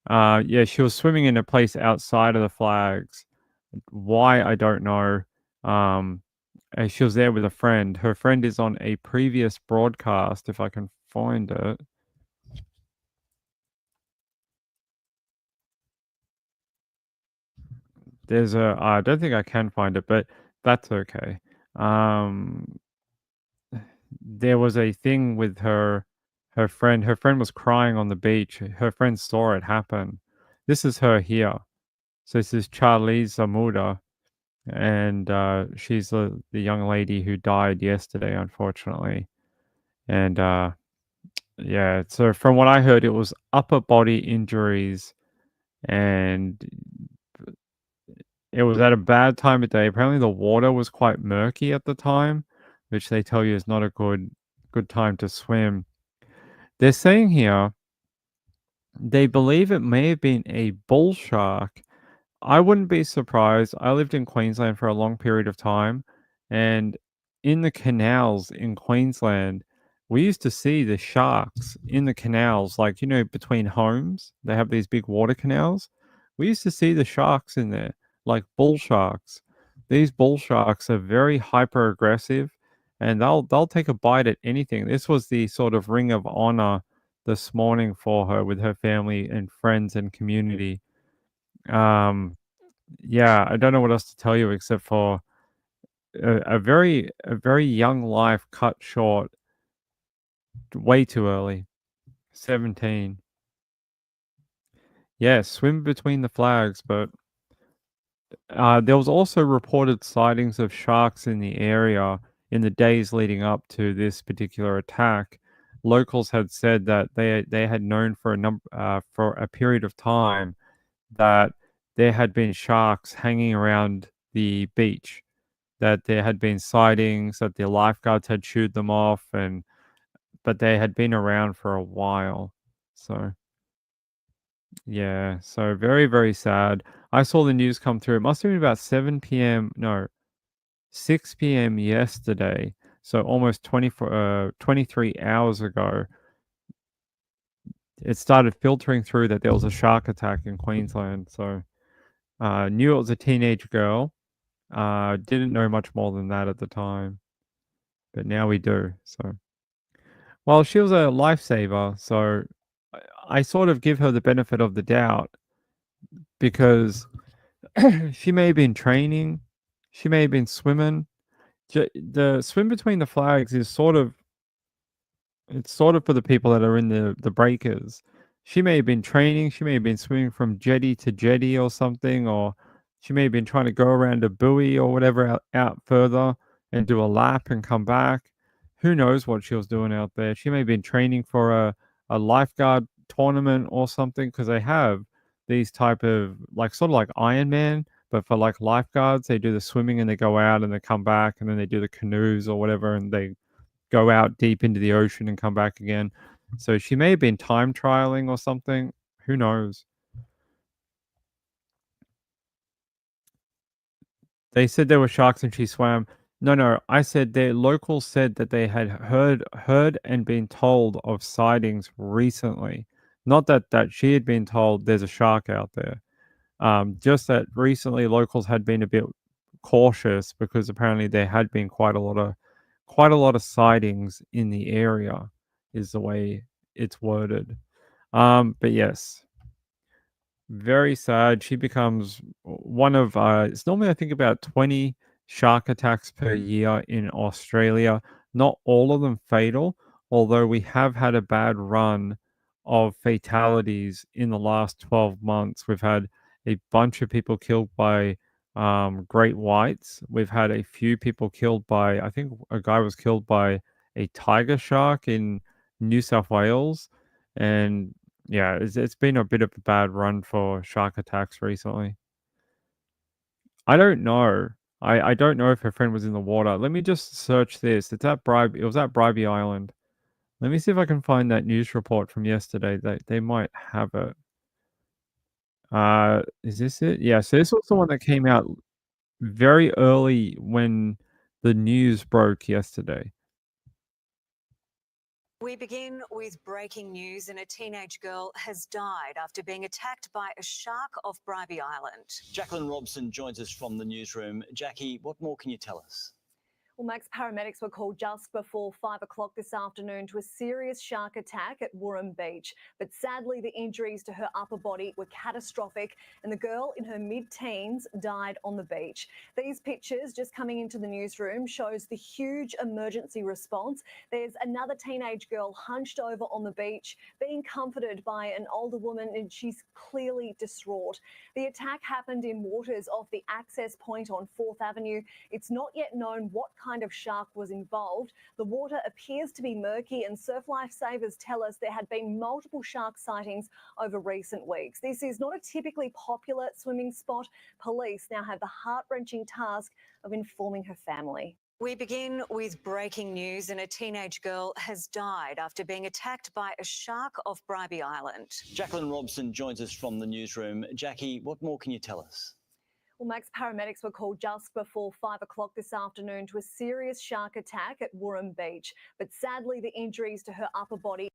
Speaker 1: Yeah, she was swimming in a place outside of the flags. Why, I don't know. Um, and she was there with a friend. Her friend is on a previous broadcast, if I can find it. I don't think I can find it, but that's okay. There was a thing with her friend. Her friend was crying on the beach. Her friend saw it happen. This is her here. So this is Charlize Zamuda, and she's the young lady who died yesterday, unfortunately. And yeah, so from what I heard, it was upper body injuries, and it was at a bad time of day. Apparently, the water was quite murky at the time, which they tell you is not a good time to swim. They're saying here they believe it may have been a bull shark. I wouldn't be surprised. I lived in Queensland for a long period of time, and in the canals in Queensland, we used to see the sharks in the canals, like, between homes. They have these big water canals. We used to see the sharks in there, like bull sharks. These bull sharks are very hyper aggressive, and they'll take a bite at anything. This was the sort of ring of honor this morning for her with her family and friends and community. Um, yeah, I don't know what else to tell you except for a very young life cut short way too early. 17. Yeah, swim between the flags, but there was also reported sightings of sharks in the area in the days leading up to this particular attack. Locals had said that they had known for a period of time that there had been sharks hanging around the beach, that there had been sightings, that the lifeguards had shooed them off, but they had been around for a while. So yeah, so very, very sad. I saw the news come through. It must have been about 7 p.m. No, 6 p.m. yesterday. So almost 23 hours ago. It started filtering through that there was a shark attack in Queensland. So knew it was a teenage girl. Didn't know much more than that at the time, but now we do. So, well, she was a lifesaver, so I sort of give her the benefit of the doubt because she may have been training, she may have been swimming. The swim between the flags is it's sort of for the people that are in the breakers. She may have been training, she may have been swimming from jetty to jetty or something, or she may have been trying to go around a buoy or whatever out further and do a lap and come back. Who knows what she was doing out there? She may have been training for a lifeguard tournament or something, because they have these type of, like, sort of like Ironman, but for like lifeguards. They do the swimming and they go out and they come back, and then they do the canoes or whatever, and they go out deep into the ocean and come back again. So she may have been time trialing or something. Who knows? They said there were sharks and she swam. No. I said the locals said that they had heard and been told of sightings recently. Not that she had been told there's a shark out there. Just that recently locals had been a bit cautious because apparently there had been quite a lot of sightings in the area, is the way it's worded. But yes, very sad. She becomes one of it's normally I think about 20 shark attacks per year in Australia. Not all of them fatal, although we have had a bad run of fatalities in the last 12 months. We've had a bunch of people killed by great whites. We've had a few people killed by, I think a guy was killed by a tiger shark in New South Wales. And yeah, it's been a bit of a bad run for shark attacks recently. I don't know. I don't know if her friend was in the water. Let me just search this. It was at Bribey Island. Let me see if I can find that news report from yesterday. They might have it. Is this it? Yeah, so this was the one that came out very early when the news broke yesterday.
Speaker 18: We begin with breaking news, and a teenage girl has died after being attacked by a shark off Bribey Island.
Speaker 19: Jacqueline Robson joins us from the newsroom. Jackie, what more can you tell us?
Speaker 20: Well, Max, paramedics were called just before 5 o'clock this afternoon to a serious shark attack at Wooreen Beach. But sadly, the injuries to her upper body were catastrophic, and the girl in her mid-teens died on the beach. These pictures just coming into the newsroom shows the huge emergency response. There's another teenage girl hunched over on the beach, being comforted by an older woman, and she's clearly distraught. The attack happened in waters off the access point on 4th Avenue. It's not yet known what kind of shark was involved. The water appears to be murky, and surf lifesavers tell us there had been multiple shark sightings over recent weeks. This is not a typically popular swimming spot. Police now have the heart-wrenching task of informing her family.
Speaker 18: We begin with breaking news, and a teenage girl has died after being attacked by a shark off Bribey Island.
Speaker 19: Jacqueline Robson joins us from the newsroom. Jackie, what more can you tell us?
Speaker 20: Well, Max, paramedics were called just before 5 o'clock this afternoon to a serious shark attack at Wooreen Beach. But sadly, the injuries to her upper body.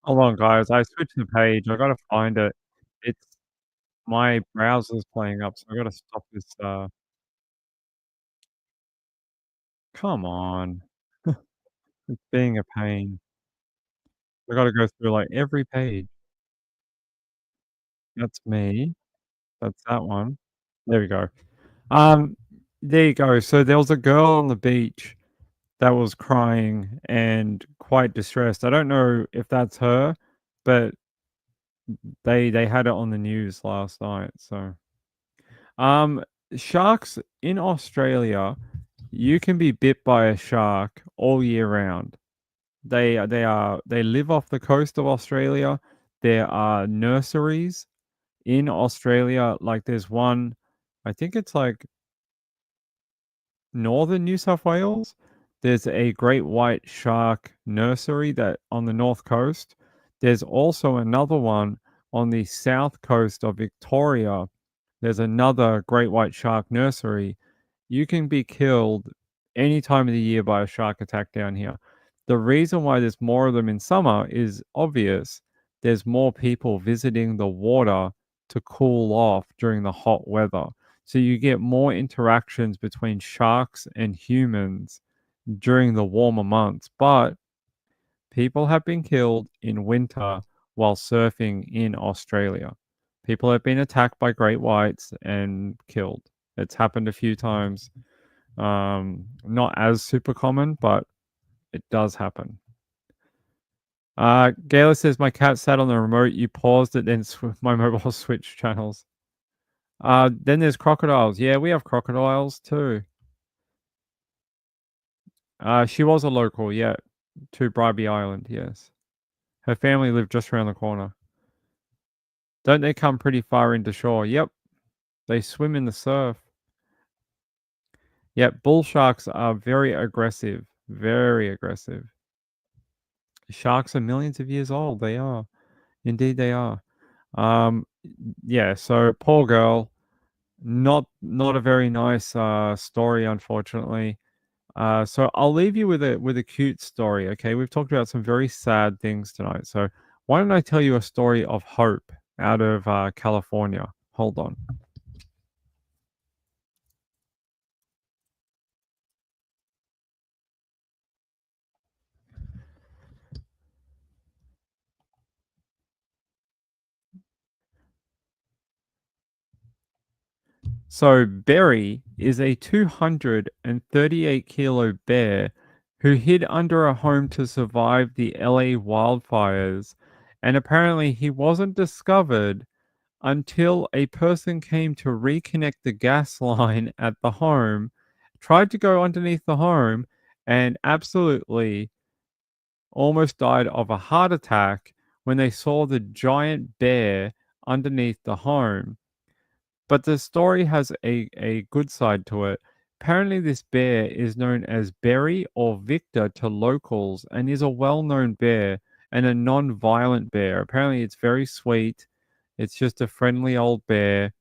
Speaker 1: Hold on, guys. I switched the page. I gotta find it. It's my browser's playing up, so I gotta stop this. Come on. It's being a pain. I gotta go through like every page. That's me. That's that one. There we go. Um, there you go. So there was a girl on the beach that was crying and quite distressed. I don't know if that's her, but they had it on the news last night. So, um, sharks in Australia, you can be bit by a shark all year round. They live off the coast of Australia. There are nurseries in Australia. Like there's one, I think it's like northern New South Wales. There's a great white shark nursery that on the north coast. There's also another one on the south coast of Victoria. There's another great white shark nursery. You can be killed any time of the year by a shark attack down here. The reason why there's more of them in summer is obvious. There's more people visiting the water to cool off during the hot weather. So you get more interactions between sharks and humans during the warmer months. But people have been killed in winter while surfing in Australia. People have been attacked by great whites and killed. It's happened a few times. Not as super common, but it does happen. Gayla says, my cat sat on the remote. You paused it, then my mobile switched channels. Then there's crocodiles. Yeah, we have crocodiles too. She was a local, yeah, to Bribey Island, yes. Her family lived just around the corner. Don't they come pretty far into shore? Yep. They swim in the surf. Yep, bull sharks are very aggressive. Very aggressive. Sharks are millions of years old. They are. Indeed they are. Yeah, so poor girl. Not a very nice story, unfortunately. So I'll leave you with a cute story, okay? We've talked about some very sad things tonight. So why don't I tell you a story of hope out of California? Hold on. So Berry is a 238-kilo bear who hid under a home to survive the LA wildfires And apparently he wasn't discovered until a person came to reconnect the gas line at the home, tried to go underneath the home, and absolutely almost died of a heart attack when they saw the giant bear underneath the home. But the story has a good side to it. Apparently, this bear is known as Berry or Victor to locals and is a well known bear and a non violent bear. Apparently, it's very sweet. It's just a friendly old bear,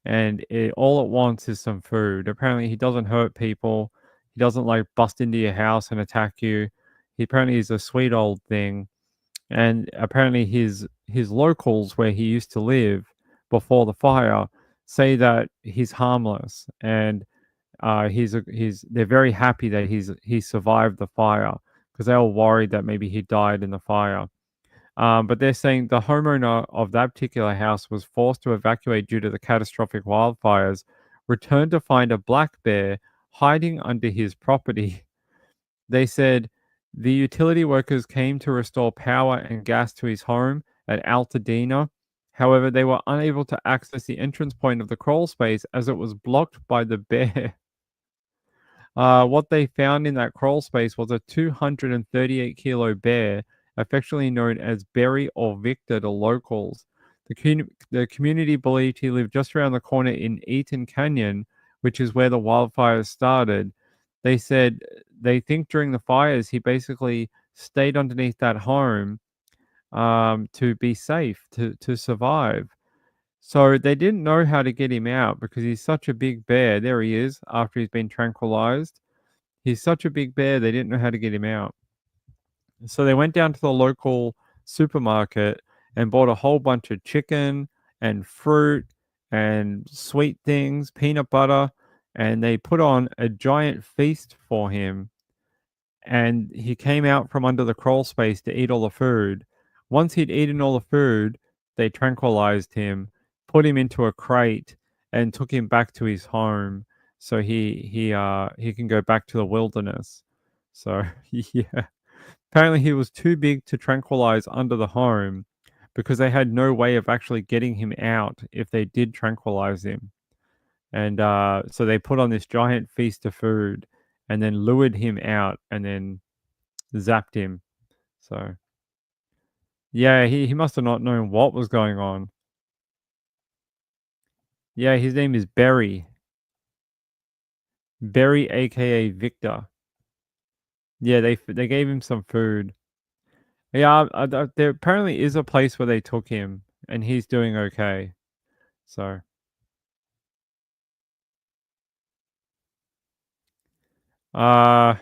Speaker 1: and all it wants is some food. Apparently, he doesn't hurt people. He doesn't like bust into your house and attack you. He apparently is a sweet old thing, and apparently his locals where he used to live before the fire say that he's harmless, and they're very happy that he survived the fire because they were worried that maybe he died in the fire. But they're saying the homeowner of that particular house was forced to evacuate due to the catastrophic wildfires, returned to find a black bear hiding under his property. They said the utility workers came to restore power and gas to his home at Altadena. However, they were unable to access the entrance point of the crawl space as it was blocked by the bear. What they found in that crawl space was a 238-kilo bear, affectionately known as Berry or Victor to locals. The community believed he lived just around the corner in Eaton Canyon, which is where the wildfires started. They said they think during the fires he basically stayed underneath that home to be safe, to survive. So they didn't know how to get him out because he's such a big bear. There he is after he's been tranquilized. He's such a big bear, they didn't know how to get him out. So they went down to the local supermarket and bought a whole bunch of chicken and fruit and sweet things, peanut butter, and they put on a giant feast for him. And he came out from under the crawl space to eat all the food. Once he'd eaten all the food, they tranquilized him, put him into a crate, and took him back to his home so he can go back to the wilderness. So yeah. Apparently he was too big to tranquilize under the home because they had no way of actually getting him out if they did tranquilize him. And so they put on this giant feast of food and then lured him out and then zapped him. So yeah, he must have not known what was going on. Yeah, his name is Berry. Berry, aka Victor. Yeah, they gave him some food. Yeah, there apparently is a place where they took him, and he's doing okay. So, no,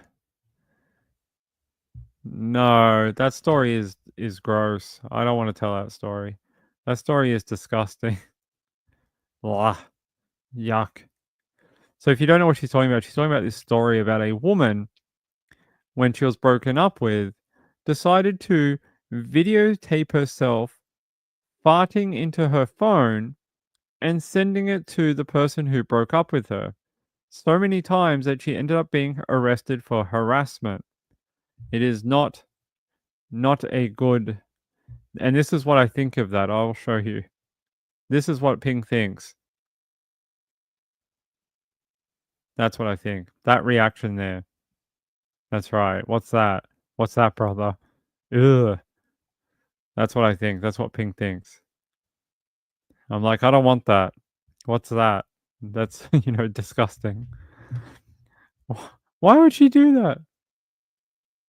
Speaker 1: that story is gross. I don't want to tell that story. That story is disgusting. Blah, yuck. So if you don't know what she's talking about this story about a woman when she was broken up with, decided to videotape herself farting into her phone and sending it to the person who broke up with her so many times that she ended up being arrested for harassment. It is not a good, and this is what I think of that. I'll show you. This is what Ping thinks. That's what I think. That reaction there. That's right. What's that? What's that, brother? Ugh. That's what I think. That's what Ping thinks. I'm like, I don't want that. What's that? That's, disgusting. Why would she do that?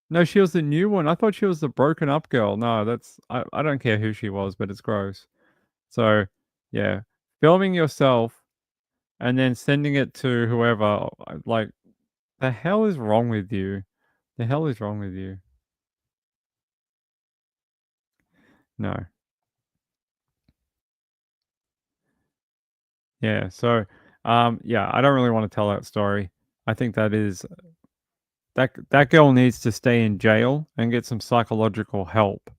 Speaker 1: No, she was the new one. I thought she was the broken up girl. No, I don't care who she was, but it's gross. So, yeah. Filming yourself and then sending it to whoever, like, the hell is wrong with you? The hell is wrong with you? No. Yeah, so, yeah, I don't really want to tell that story. I think that girl needs to stay in jail and get some psychological help.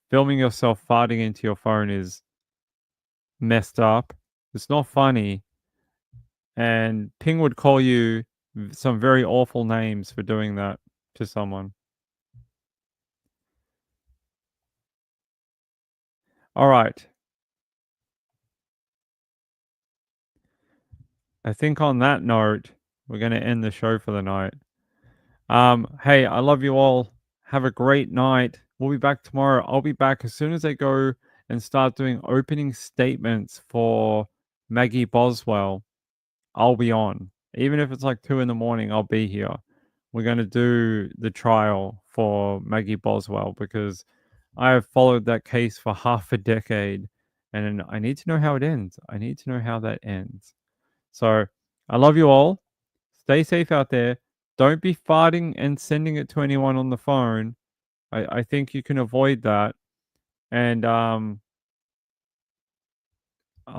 Speaker 1: Filming yourself farting into your phone is messed up. It's not funny. And Ping would call you some very awful names for doing that to someone. All right. I think on that note, we're going to end the show for the night. Hey, I love you all. Have a great night. We'll be back tomorrow. I'll be back as soon as they go and start doing opening statements for Maggie Boswell. I'll be on. Even if it's like 2 in the morning, I'll be here. We're going to do the trial for Maggie Boswell because I have followed that case for half a decade and I need to know how it ends. I need to know how that ends. So I love you all. Stay safe out there. Don't be farting and sending it to anyone on the phone. I think you can avoid that. And I'll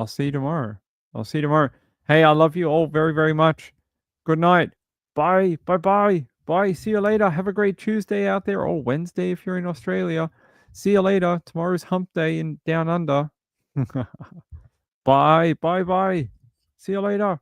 Speaker 1: see you tomorrow. I'll see you tomorrow. Hey, I love you all very, very much. Good night. Bye. Bye bye. Bye. See you later. Have a great Tuesday out there or Wednesday if you're in Australia. See you later. Tomorrow's hump day in down under. Bye. Bye bye. See you later.